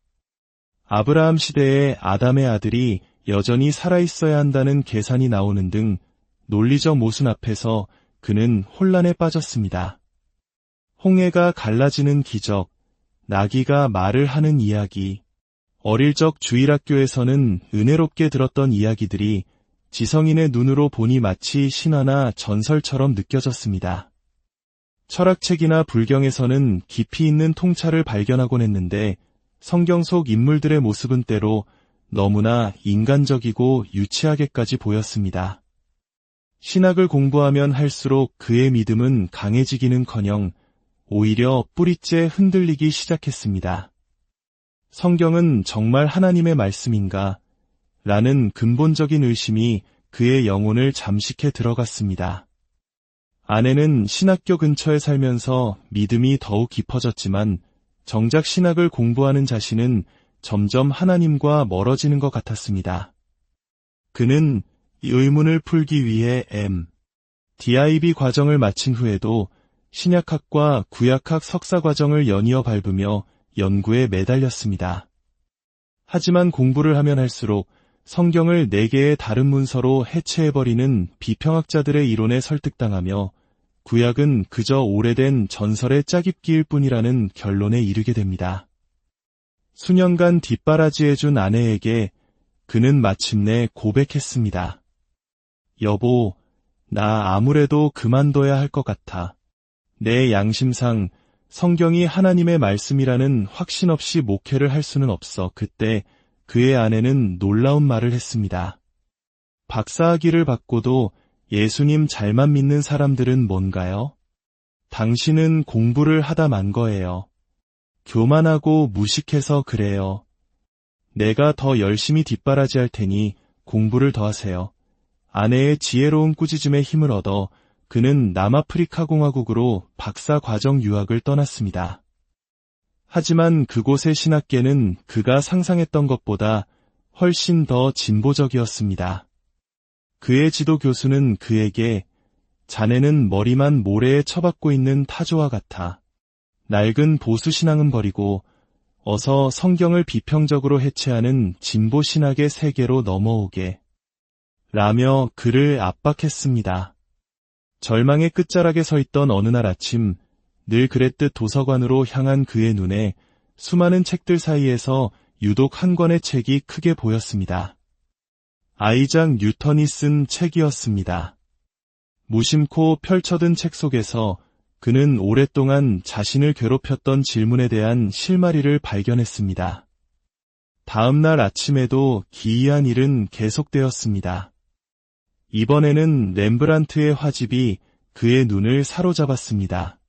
아브라함 시대의 아담의 아들이 여전히 살아있어야 한다는 계산이 나오는 등 논리적 모순 앞에서 그는 혼란에 빠졌습니다. 홍해가 갈라지는 기적, 나귀가 말을 하는 이야기, 어릴 적 주일학교에서는 은혜롭게 들었던 이야기들이 지성인의 눈으로 보니 마치 신화나 전설처럼 느껴졌습니다. 철학책이나 불경에서는 깊이 있는 통찰을 발견하곤 했는데 성경 속 인물들의 모습은 때로 너무나 인간적이고 유치하게까지 보였습니다. 신학을 공부하면 할수록 그의 믿음은 강해지기는커녕 오히려 뿌리째 흔들리기 시작했습니다. 성경은 정말 하나님의 말씀인가? 라는 근본적인 의심이 그의 영혼을 잠식해 들어갔습니다. 아내는 신학교 근처에 살면서 믿음이 더욱 깊어졌지만 정작 신학을 공부하는 자신은 점점 하나님과 멀어지는 것 같았습니다. 그는 이 의문을 풀기 위해 DIB 과정을 마친 후에도 신약학과 구약학 석사 과정을 연이어 밟으며 연구에 매달렸습니다. 하지만 공부를 하면 할수록 성경을 4개의 다른 문서로 해체해버리는 비평학자들의 이론에 설득당하며 구약은 그저 오래된 전설의 짜깁기일 뿐이라는 결론에 이르게 됩니다. 수년간 뒷바라지해준 아내에게 그는 마침내 고백했습니다. 여보, 나 아무래도 그만둬야 할 것 같아. 내 양심상 성경이 하나님의 말씀이라는 확신 없이 목회를 할 수는 없어. 그때 그의 아내는 놀라운 말을 했습니다. 박사학위를 받고도 예수님 잘만 믿는 사람들은 뭔가요? 당신은 공부를 하다 만 거예요. 교만하고 무식해서 그래요. 내가 더 열심히 뒷바라지할 테니 공부를 더 하세요. 아내의 지혜로운 꾸짖음에 힘을 얻어 그는 남아프리카 공화국으로 박사 과정 유학을 떠났습니다. 하지만 그곳의 신학계는 그가 상상했던 것보다 훨씬 더 진보적이었습니다. 그의 지도 교수는 그에게 자네는 머리만 모래에 처박고 있는 타조와 같아. 낡은 보수 신앙은 버리고 어서 성경을 비평적으로 해체하는 진보 신학의 세계로 넘어오게. 라며 그를 압박했습니다. 절망의 끝자락에 서 있던 어느 날 아침, 늘 그랬듯 도서관으로 향한 그의 눈에 수많은 책들 사이에서 유독 한 권의 책이 크게 보였습니다. 아이작 뉴턴이 쓴 책이었습니다. 무심코 펼쳐든 책 속에서 그는 오랫동안 자신을 괴롭혔던 질문에 대한 실마리를 발견했습니다. 다음 날 아침에도 기이한 일은 계속되었습니다. 이번에는 렘브란트의 화집이 그의 눈을 사로잡았습니다.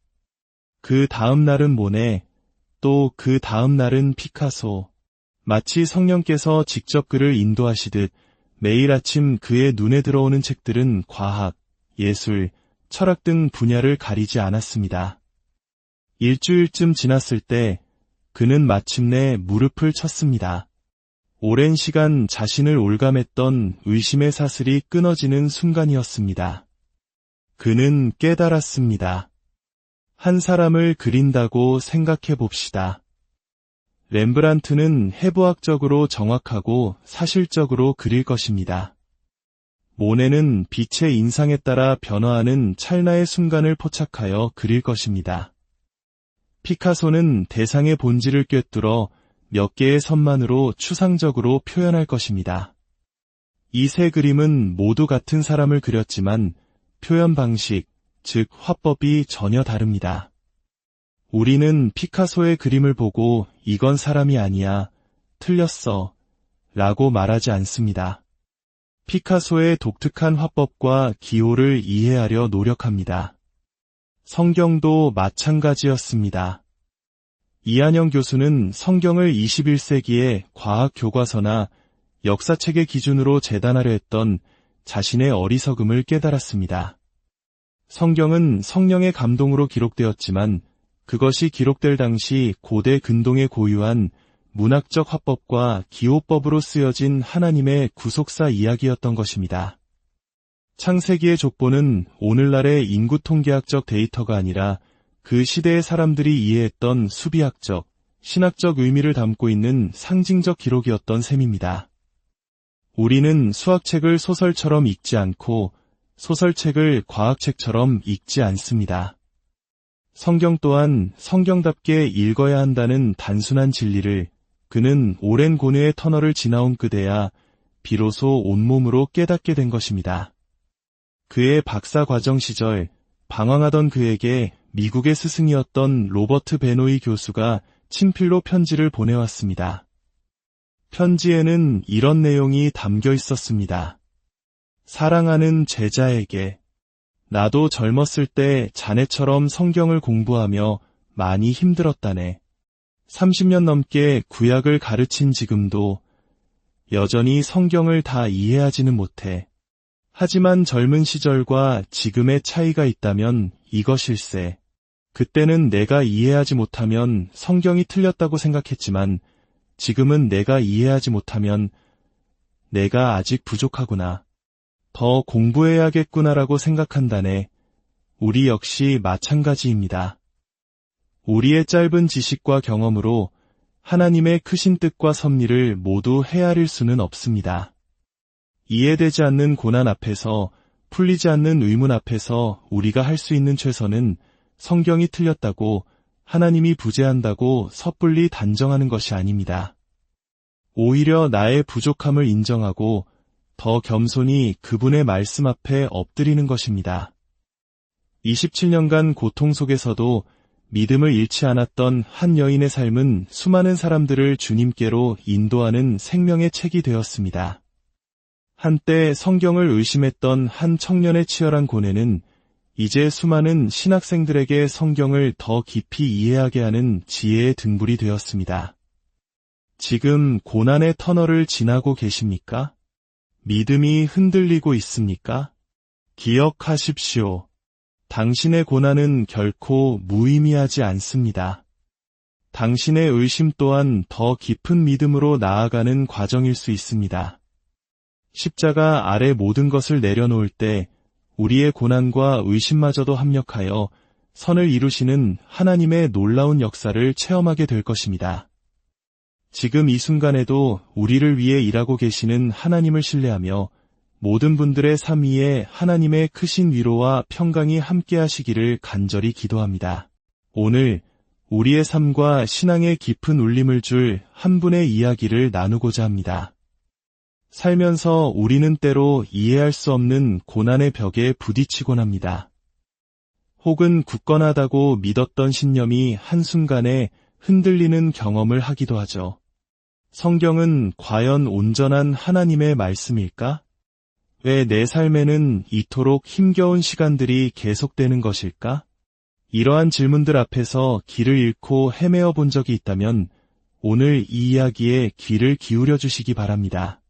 그 다음 날은 모네, 또 그 다음 날은 피카소. 마치 성령께서 직접 그를 인도하시듯 매일 아침 그의 눈에 들어오는 책들은 과학, 예술, 철학 등 분야를 가리지 않았습니다. 일주일쯤 지났을 때 그는 마침내 무릎을 쳤습니다. 오랜 시간 자신을 올감했던 의심의 사슬이 끊어지는 순간이었습니다. 그는 깨달았습니다. 한 사람을 그린다고 생각해 봅시다. 렘브란트는 해부학적으로 정확하고 사실적으로 그릴 것입니다. 모네는 빛의 인상에 따라 변화하는 찰나의 순간을 포착하여 그릴 것입니다. 피카소는 대상의 본질을 꿰뚫어 몇 개의 선만으로 추상적으로 표현할 것입니다. 이 세 그림은 모두 같은 사람을 그렸지만 표현 방식, 즉 화법이 전혀 다릅니다. 우리는 피카소의 그림을 보고 이건 사람이 아니야, 틀렸어, 라고 말하지 않습니다. 피카소의 독특한 화법과 기호를 이해하려 노력합니다. 성경도 마찬가지였습니다. 이한영 교수는 성경을 21세기의 과학 교과서나 역사책의 기준으로 재단하려 했던 자신의 어리석음을 깨달았습니다. 성경은 성령의 감동으로 기록되었지만 그것이 기록될 당시 고대 근동에 고유한 문학적 화법과 기호법으로 쓰여진 하나님의 구속사 이야기였던 것입니다. 창세기의 족보는 오늘날의 인구 통계학적 데이터가 아니라 그 시대의 사람들이 이해했던 수비학적, 신학적 의미를 담고 있는 상징적 기록이었던 셈입니다. 우리는 수학책을 소설처럼 읽지 않고 소설책을 과학책처럼 읽지 않습니다. 성경 또한 성경답게 읽어야 한다는 단순한 진리를 그는 오랜 고뇌의 터널을 지나온 그대야 비로소 온몸으로 깨닫게 된 것입니다. 그의 박사 과정 시절 방황하던 그에게 미국의 스승이었던 로버트 베노이 교수가 친필로 편지를 보내왔습니다. 편지에는 이런 내용이 담겨 있었습니다. 사랑하는 제자에게, 나도 젊었을 때 자네처럼 성경을 공부하며 많이 힘들었다네. 30년 넘게 구약을 가르친 지금도 여전히 성경을 다 이해하지는 못해. 하지만 젊은 시절과 지금의 차이가 있다면 이것일세. 그때는 내가 이해하지 못하면 성경이 틀렸다고 생각했지만 지금은 내가 이해하지 못하면 내가 아직 부족하구나. 더 공부해야겠구나라고 생각한다네. 우리 역시 마찬가지입니다. 우리의 짧은 지식과 경험으로 하나님의 크신 뜻과 섭리를 모두 헤아릴 수는 없습니다. 이해되지 않는 고난 앞에서, 풀리지 않는 의문 앞에서 우리가 할 수 있는 최선은 성경이 틀렸다고, 하나님이 부재한다고 섣불리 단정하는 것이 아닙니다. 오히려 나의 부족함을 인정하고 더 겸손히 그분의 말씀 앞에 엎드리는 것입니다. 27년간 고통 속에서도 믿음을 잃지 않았던 한 여인의 삶은 수많은 사람들을 주님께로 인도하는 생명의 책이 되었습니다. 한때 성경을 의심했던 한 청년의 치열한 고뇌는 이제 수많은 신학생들에게 성경을 더 깊이 이해하게 하는 지혜의 등불이 되었습니다. 지금 고난의 터널을 지나고 계십니까? 믿음이 흔들리고 있습니까? 기억하십시오. 당신의 고난은 결코 무의미하지 않습니다. 당신의 의심 또한 더 깊은 믿음으로 나아가는 과정일 수 있습니다. 십자가 아래 모든 것을 내려놓을 때 우리의 고난과 의심마저도 합력하여 선을 이루시는 하나님의 놀라운 역사를 체험하게 될 것입니다. 지금 이 순간에도 우리를 위해 일하고 계시는 하나님을 신뢰하며 모든 분들의 삶 위에 하나님의 크신 위로와 평강이 함께 하시기를 간절히 기도합니다. 오늘 우리의 삶과 신앙의 깊은 울림을 줄 한 분의 이야기를 나누고자 합니다. 살면서 우리는 때로 이해할 수 없는 고난의 벽에 부딪히곤 합니다. 혹은 굳건하다고 믿었던 신념이 한순간에 흔들리는 경험을 하기도 하죠. 성경은 과연 온전한 하나님의 말씀일까? 왜 내 삶에는 이토록 힘겨운 시간들이 계속되는 것일까? 이러한 질문들 앞에서 길을 잃고 헤매어 본 적이 있다면 오늘 이 이야기에 귀를 기울여 주시기 바랍니다.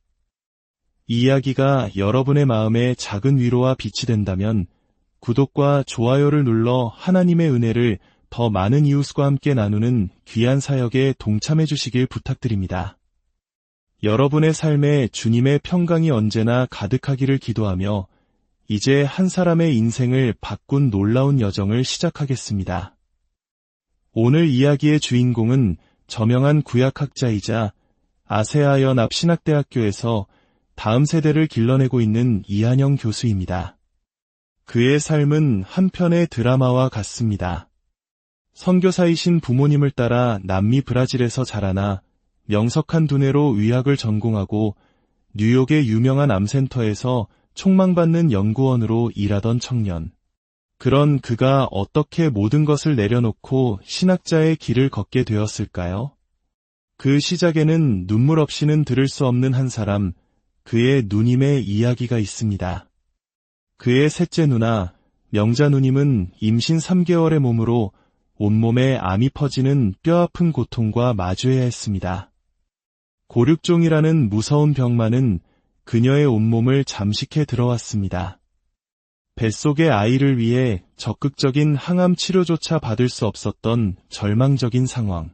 이 이야기가 여러분의 마음에 작은 위로와 빛이 된다면 구독과 좋아요를 눌러 하나님의 은혜를 더 많은 이웃과 함께 나누는 귀한 사역에 동참해 주시길 부탁드립니다. 여러분의 삶에 주님의 평강이 언제나 가득하기를 기도하며 이제 한 사람의 인생을 바꾼 놀라운 여정을 시작하겠습니다. 오늘 이야기의 주인공은 저명한 구약학자이자 아세아 연합 신학대학교에서 다음 세대를 길러내고 있는 이한영 교수입니다. 그의 삶은 한 편의 드라마와 같습니다. 선교사이신 부모님을 따라 남미 브라질에서 자라나 명석한 두뇌로 의학을 전공하고 뉴욕의 유명한 암센터에서 촉망받는 연구원으로 일하던 청년. 그런 그가 어떻게 모든 것을 내려놓고 신학자의 길을 걷게 되었을까요? 그 시작에는 눈물 없이는 들을 수 없는 한 사람, 그의 누님의 이야기가 있습니다. 그의 셋째 누나, 명자 누님은 임신 3개월의 몸으로 온몸에 암이 퍼지는 뼈아픈 고통과 마주해야 했습니다. 고륙종이라는 무서운 병만은 그녀의 온몸을 잠식해 들어왔습니다. 뱃속의 아이를 위해 적극적인 항암 치료조차 받을 수 없었던 절망적인 상황.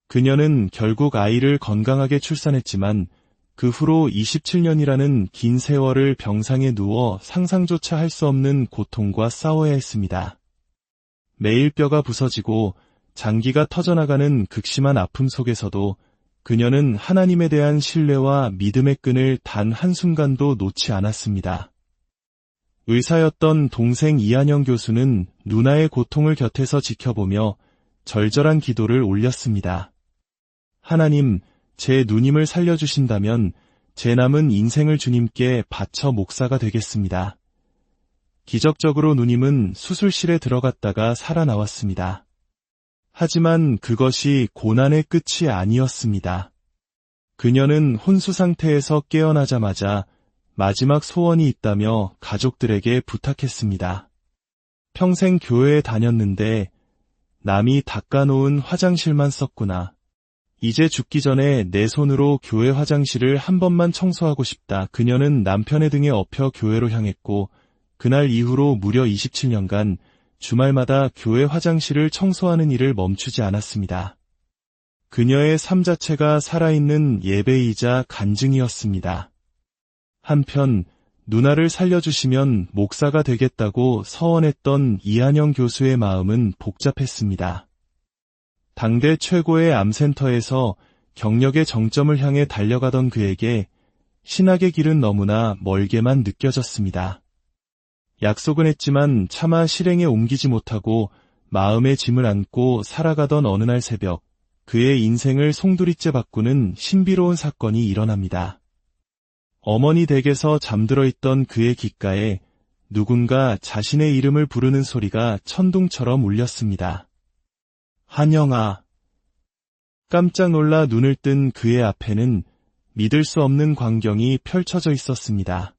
그녀는 결국 아이를 건강하게 출산했지만 그 후로 27년이라는 긴 세월을 병상에 누워 상상조차 할 수 없는 고통과 싸워야 했습니다. 매일 뼈가 부서지고 장기가 터져나가는 극심한 아픔 속에서도 그녀는 하나님에 대한 신뢰와 믿음의 끈을 단 한순간도 놓지 않았습니다. 의사였던 동생 이한영 교수는 누나의 고통을 곁에서 지켜보며 절절한 기도를 올렸습니다. 하나님, 제 누님을 살려주신다면 제 남은 인생을 주님께 바쳐 목사가 되겠습니다. 기적적으로 누님은 수술실에 들어갔다가 살아나왔습니다. 하지만 그것이 고난의 끝이 아니었습니다. 그녀는 혼수 상태에서 깨어나자마자 마지막 소원이 있다며 가족들에게 부탁했습니다. 평생 교회에 다녔는데 남이 닦아놓은 화장실만 썼구나. 이제 죽기 전에 내 손으로 교회 화장실을 한 번만 청소하고 싶다. 그녀는 남편의 등에 업혀 교회로 향했고 그날 이후로 무려 27년간 주말마다 교회 화장실을 청소하는 일을 멈추지 않았습니다. 그녀의 삶 자체가 살아있는 예배이자 간증이었습니다. 한편 누나를 살려주시면 목사가 되겠다고 서원했던 이한영 교수의 마음은 복잡했습니다. 당대 최고의 암센터에서 경력의 정점을 향해 달려가던 그에게 신학의 길은 너무나 멀게만 느껴졌습니다. 약속은 했지만 차마 실행에 옮기지 못하고 마음의 짐을 안고 살아가던 어느 날 새벽, 그의 인생을 송두리째 바꾸는 신비로운 사건이 일어납니다. 어머니 댁에서 잠들어 있던 그의 귓가에 누군가 자신의 이름을 부르는 소리가 천둥처럼 울렸습니다. 한영아. 깜짝 놀라 눈을 뜬 그의 앞에는 믿을 수 없는 광경이 펼쳐져 있었습니다.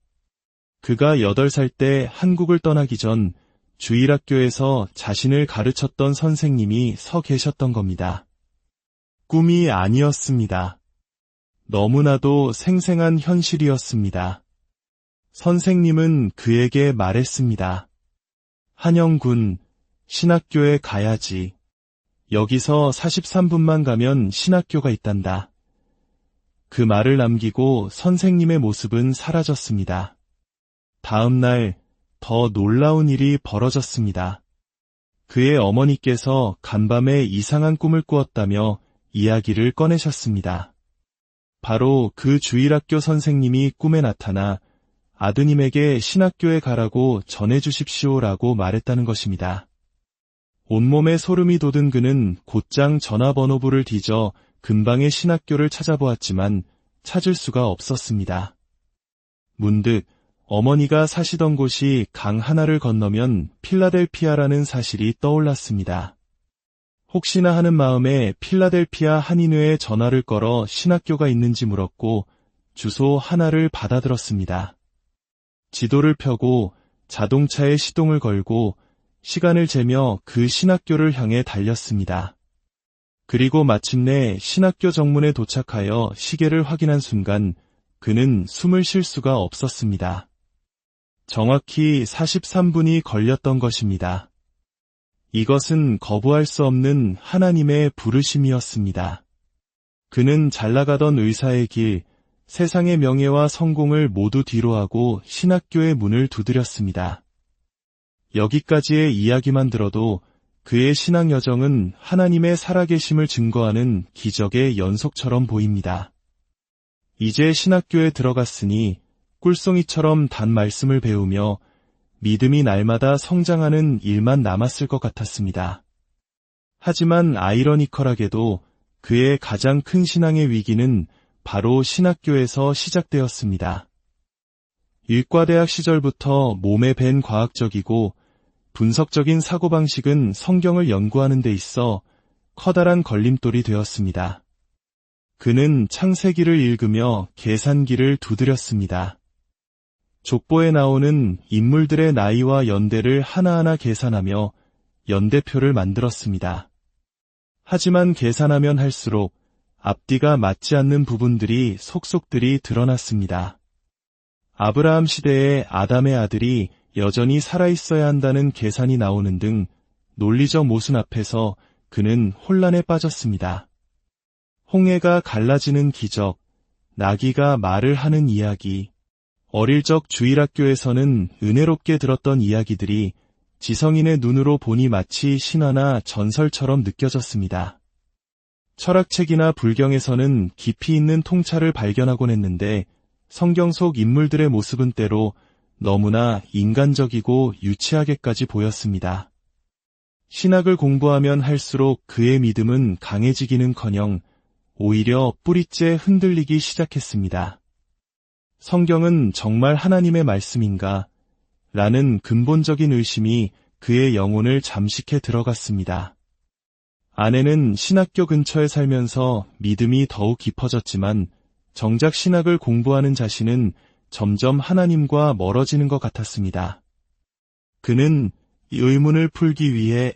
그가 8살 때 한국을 떠나기 전 주일학교에서 자신을 가르쳤던 선생님이 서 계셨던 겁니다. 꿈이 아니었습니다. 너무나도 생생한 현실이었습니다. 선생님은 그에게 말했습니다. 한영군, 신학교에 가야지. 여기서 43분만 가면 신학교가 있단다. 그 말을 남기고 선생님의 모습은 사라졌습니다. 다음 날 더 놀라운 일이 벌어졌습니다. 그의 어머니께서 간밤에 이상한 꿈을 꾸었다며 이야기를 꺼내셨습니다. 바로 그 주일학교 선생님이 꿈에 나타나 아드님에게 신학교에 가라고 전해주십시오라고 말했다는 것입니다. 온몸에 소름이 돋은 그는 곧장 전화번호부를 뒤져 근방의 신학교를 찾아보았지만 찾을 수가 없었습니다. 문득 어머니가 사시던 곳이 강 하나를 건너면 필라델피아라는 사실이 떠올랐습니다. 혹시나 하는 마음에 필라델피아 한인회에 전화를 걸어 신학교가 있는지 물었고 주소 하나를 받아들었습니다. 지도를 펴고 자동차에 시동을 걸고 시간을 재며 그 신학교를 향해 달렸습니다. 그리고 마침내 신학교 정문에 도착하여 시계를 확인한 순간 그는 숨을 쉴 수가 없었습니다. 정확히 43분이 걸렸던 것입니다. 이것은 거부할 수 없는 하나님의 부르심이었습니다. 그는 잘나가던 의사의 길, 세상의 명예와 성공을 모두 뒤로하고 신학교의 문을 두드렸습니다. 여기까지의 이야기만 들어도 그의 신앙 여정은 하나님의 살아계심을 증거하는 기적의 연속처럼 보입니다. 이제 신학교에 들어갔으니 꿀송이처럼 단 말씀을 배우며 믿음이 날마다 성장하는 일만 남았을 것 같았습니다. 하지만 아이러니컬하게도 그의 가장 큰 신앙의 위기는 바로 신학교에서 시작되었습니다. 일과대학 시절부터 몸에 밴 과학적이고 분석적인 사고방식은 성경을 연구하는 데 있어 커다란 걸림돌이 되었습니다. 그는 창세기를 읽으며 계산기를 두드렸습니다. 족보에 나오는 인물들의 나이와 연대를 하나하나 계산하며 연대표를 만들었습니다. 하지만 계산하면 할수록 앞뒤가 맞지 않는 부분들이 속속들이 드러났습니다. 아브라함 시대에 아담의 아들이 여전히 살아있어야 한다는 계산이 나오는 등 논리적 모순 앞에서 그는 혼란에 빠졌습니다. 홍해가 갈라지는 기적, 나귀가 말을 하는 이야기, 어릴 적 주일학교에서는 은혜롭게 들었던 이야기들이 지성인의 눈으로 보니 마치 신화나 전설처럼 느껴졌습니다. 철학책이나 불경에서는 깊이 있는 통찰을 발견하곤 했는데 성경 속 인물들의 모습은 때로 너무나 인간적이고 유치하게까지 보였습니다. 신학을 공부하면 할수록 그의 믿음은 강해지기는커녕 오히려 뿌리째 흔들리기 시작했습니다. 성경은 정말 하나님의 말씀인가? 라는 근본적인 의심이 그의 영혼을 잠식해 들어갔습니다. 아내는 신학교 근처에 살면서 믿음이 더욱 깊어졌지만 정작 신학을 공부하는 자신은 점점 하나님과 멀어지는 것 같았습니다. 그는 이 의문을 풀기 위해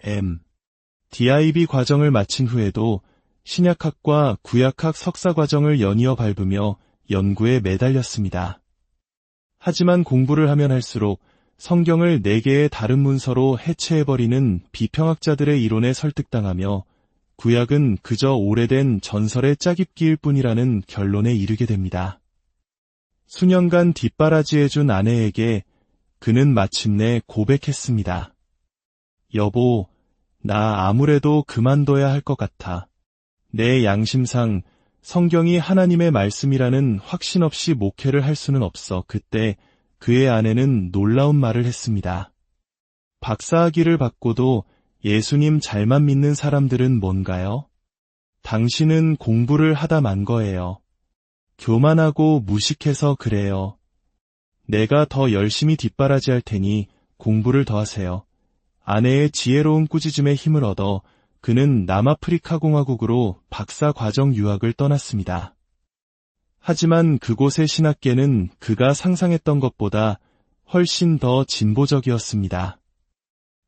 DIB 과정을 마친 후에도 신약학과 구약학 석사 과정을 연이어 밟으며 연구에 매달렸습니다. 하지만 공부를 하면 할수록 성경을 4개의 다른 문서로 해체해버리는 비평학자들의 이론에 설득당하며 구약은 그저 오래된 전설의 짜깁기일 뿐이라는 결론에 이르게 됩니다. 수년간 뒷바라지해준 아내에게 그는 마침내 고백했습니다. 여보, 나 아무래도 그만둬야 할 것 같아. 내 양심상 성경이 하나님의 말씀이라는 확신 없이 목회를 할 수는 없어. 그때 그의 아내는 놀라운 말을 했습니다. 박사학위를 받고도 예수님 잘만 믿는 사람들은 뭔가요? 당신은 공부를 하다 만 거예요. 교만하고 무식해서 그래요. 내가 더 열심히 뒷바라지할 테니 공부를 더 하세요. 아내의 지혜로운 꾸짖음에 힘을 얻어 그는 남아프리카 공화국으로 박사 과정 유학을 떠났습니다. 하지만 그곳의 신학계는 그가 상상했던 것보다 훨씬 더 진보적이었습니다.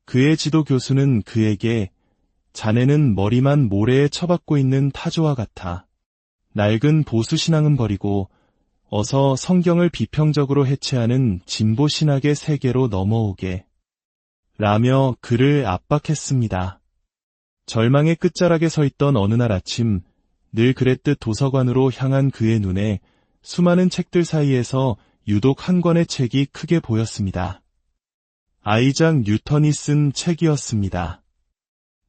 그의 지도 교수는 그에게 자네는 머리만 모래에 처박고 있는 타조와 같아. 낡은 보수 신앙은 버리고 어서 성경을 비평적으로 해체하는 진보 신학의 세계로 넘어오게. 라며 그를 압박했습니다. 절망의 끝자락에 서 있던 어느 날 아침, 늘 그랬듯 도서관으로 향한 그의 눈에 수많은 책들 사이에서 유독 한 권의 책이 크게 보였습니다. 아이작 뉴턴이 쓴 책이었습니다.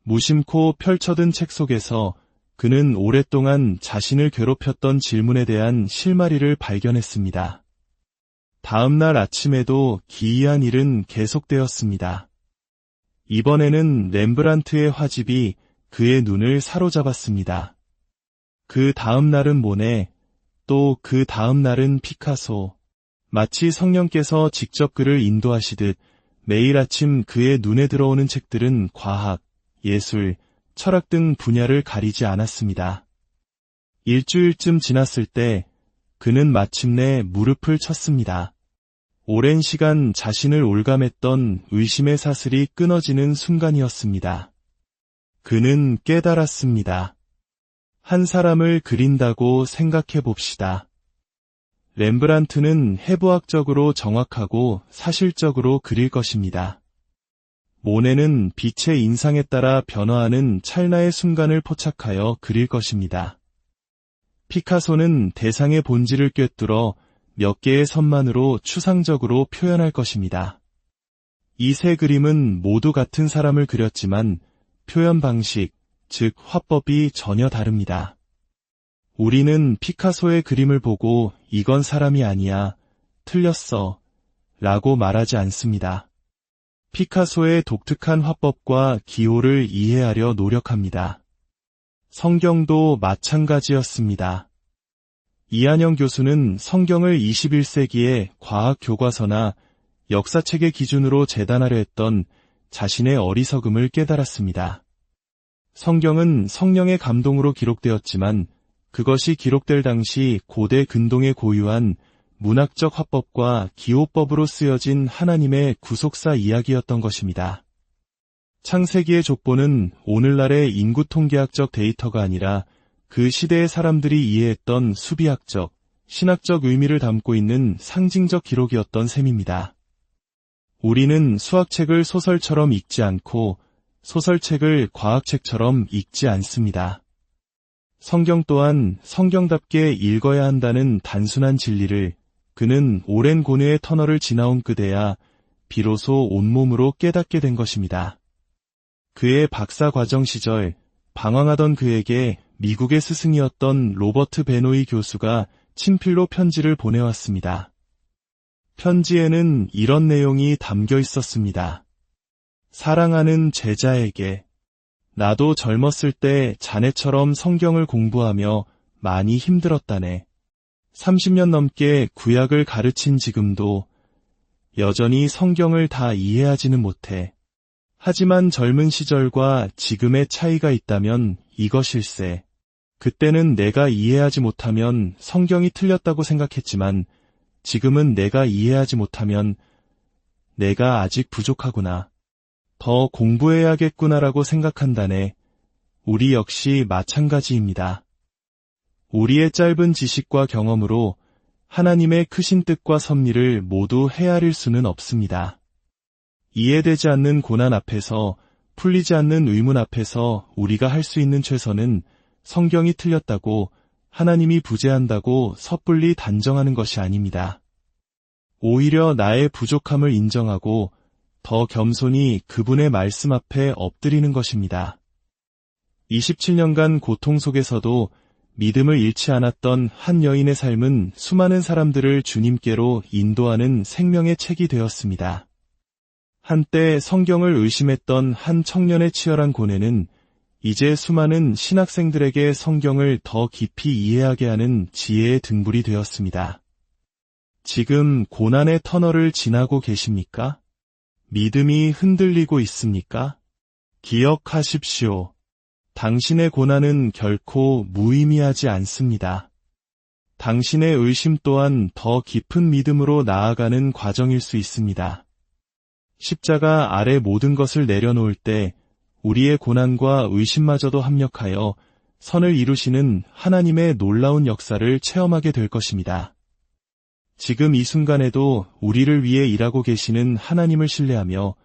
무심코 펼쳐든 책 속에서 그는 오랫동안 자신을 괴롭혔던 질문에 대한 실마리를 발견했습니다. 다음 날 아침에도 기이한 일은 계속되었습니다. 이번에는 렘브란트의 화집이 그의 눈을 사로잡았습니다. 그 다음 날은 모네, 또 그 다음 날은 피카소. 마치 성령께서 직접 그를 인도하시듯 매일 아침 그의 눈에 들어오는 책들은 과학, 예술, 철학 등 분야를 가리지 않았습니다. 일주일쯤 지났을 때 그는 마침내 무릎을 쳤습니다. 오랜 시간 자신을 올감했던 의심의 사슬이 끊어지는 순간이었습니다. 그는 깨달았습니다. 한 사람을 그린다고 생각해 봅시다. 렘브란트는 해부학적으로 정확하고 사실적으로 그릴 것입니다. 모네는 빛의 인상에 따라 변화하는 찰나의 순간을 포착하여 그릴 것입니다. 피카소는 대상의 본질을 꿰뚫어 몇 개의 선만으로 추상적으로 표현할 것입니다. 이 세 그림은 모두 같은 사람을 그렸지만 표현 방식, 즉 화법이 전혀 다릅니다. 우리는 피카소의 그림을 보고 이건 사람이 아니야, 틀렸어, 라고 말하지 않습니다. 피카소의 독특한 화법과 기호를 이해하려 노력합니다. 성경도 마찬가지였습니다. 이한영 교수는 성경을 21세기의 과학 교과서나 역사책의 기준으로 재단하려 했던 자신의 어리석음을 깨달았습니다. 성경은 성령의 감동으로 기록되었지만 그것이 기록될 당시 고대 근동에 고유한 문학적 화법과 기호법으로 쓰여진 하나님의 구속사 이야기였던 것입니다. 창세기의 족보는 오늘날의 인구 통계학적 데이터가 아니라 그 시대의 사람들이 이해했던 수비학적, 신학적 의미를 담고 있는 상징적 기록이었던 셈입니다. 우리는 수학책을 소설처럼 읽지 않고 소설책을 과학책처럼 읽지 않습니다. 성경 또한 성경답게 읽어야 한다는 단순한 진리를 그는 오랜 고뇌의 터널을 지나온 그대야 비로소 온몸으로 깨닫게 된 것입니다. 그의 박사 과정 시절 방황하던 그에게 미국의 스승이었던 로버트 베노이 교수가 친필로 편지를 보내왔습니다. 편지에는 이런 내용이 담겨 있었습니다. 사랑하는 제자에게, 나도 젊었을 때 자네처럼 성경을 공부하며 많이 힘들었다네. 30년 넘게 구약을 가르친 지금도 여전히 성경을 다 이해하지는 못해. 하지만 젊은 시절과 지금의 차이가 있다면 이것일세. 그때는 내가 이해하지 못하면 성경이 틀렸다고 생각했지만 지금은 내가 이해하지 못하면 내가 아직 부족하구나. 더 공부해야겠구나라고 생각한다네. 우리 역시 마찬가지입니다. 우리의 짧은 지식과 경험으로 하나님의 크신 뜻과 섭리를 모두 헤아릴 수는 없습니다. 이해되지 않는 고난 앞에서, 풀리지 않는 의문 앞에서 우리가 할 수 있는 최선은 성경이 틀렸다고, 하나님이 부재한다고 섣불리 단정하는 것이 아닙니다. 오히려 나의 부족함을 인정하고 더 겸손히 그분의 말씀 앞에 엎드리는 것입니다. 27년간 고통 속에서도 믿음을 잃지 않았던 한 여인의 삶은 수많은 사람들을 주님께로 인도하는 생명의 책이 되었습니다. 한때 성경을 의심했던 한 청년의 치열한 고뇌는 이제 수많은 신학생들에게 성경을 더 깊이 이해하게 하는 지혜의 등불이 되었습니다. 지금 고난의 터널을 지나고 계십니까? 믿음이 흔들리고 있습니까? 기억하십시오. 당신의 고난은 결코 무의미하지 않습니다. 당신의 의심 또한 더 깊은 믿음으로 나아가는 과정일 수 있습니다. 십자가 아래 모든 것을 내려놓을 때 우리의 고난과 의심마저도 합력하여 선을 이루시는 하나님의 놀라운 역사를 체험하게 될 것입니다. 지금 이 순간에도 우리를 위해 일하고 계시는 하나님을 신뢰하며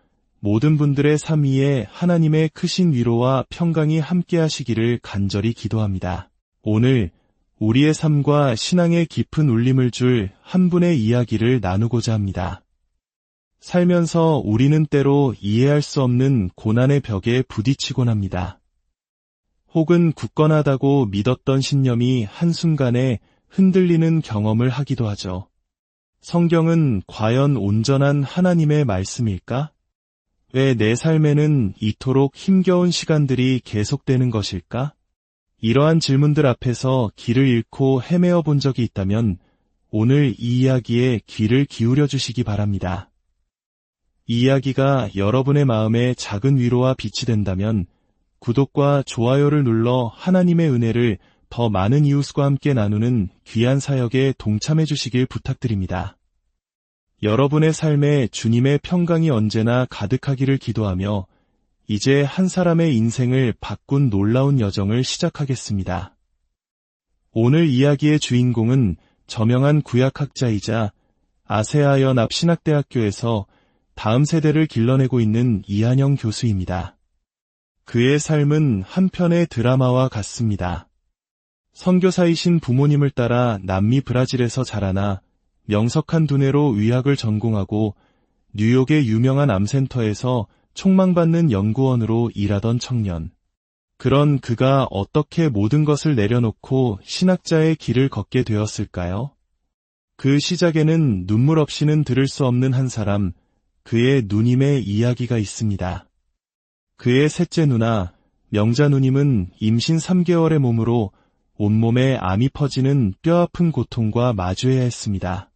모든 분들의 삶 위에 하나님의 크신 위로와 평강이 함께 하시기를 간절히 기도합니다. 오늘 우리의 삶과 신앙의 깊은 울림을 줄 한 분의 이야기를 나누고자 합니다. 살면서 우리는 때로 이해할 수 없는 고난의 벽에 부딪히곤 합니다. 혹은 굳건하다고 믿었던 신념이 한순간에 흔들리는 경험을 하기도 하죠. 성경은 과연 온전한 하나님의 말씀일까? 왜 내 삶에는 이토록 힘겨운 시간들이 계속되는 것일까? 이러한 질문들 앞에서 길을 잃고 헤매어 본 적이 있다면 오늘 이 이야기에 귀를 기울여 주시기 바랍니다. 이 이야기가 여러분의 마음에 작은 위로와 빛이 된다면 구독과 좋아요를 눌러 하나님의 은혜를 더 많은 이웃과 함께 나누는 귀한 사역에 동참해 주시길 부탁드립니다. 여러분의 삶에 주님의 평강이 언제나 가득하기를 기도하며 이제 한 사람의 인생을 바꾼 놀라운 여정을 시작하겠습니다. 오늘 이야기의 주인공은 저명한 구약학자이자 아세아 연합 신학대학교에서 다음 세대를 길러내고 있는 이한영 교수입니다. 그의 삶은 한 편의 드라마와 같습니다. 선교사이신 부모님을 따라 남미 브라질에서 자라나 명석한 두뇌로 의학을 전공하고 뉴욕의 유명한 암센터에서 촉망받는 연구원으로 일하던 청년. 그런 그가 어떻게 모든 것을 내려놓고 신학자의 길을 걷게 되었을까요? 그 시작에는 눈물 없이는 들을 수 없는 한 사람, 그의 누님의 이야기가 있습니다. 그의 셋째 누나, 명자 누님은 임신 3개월의 몸으로 온몸에 암이 퍼지는 뼈아픈 고통과 마주해야 했습니다.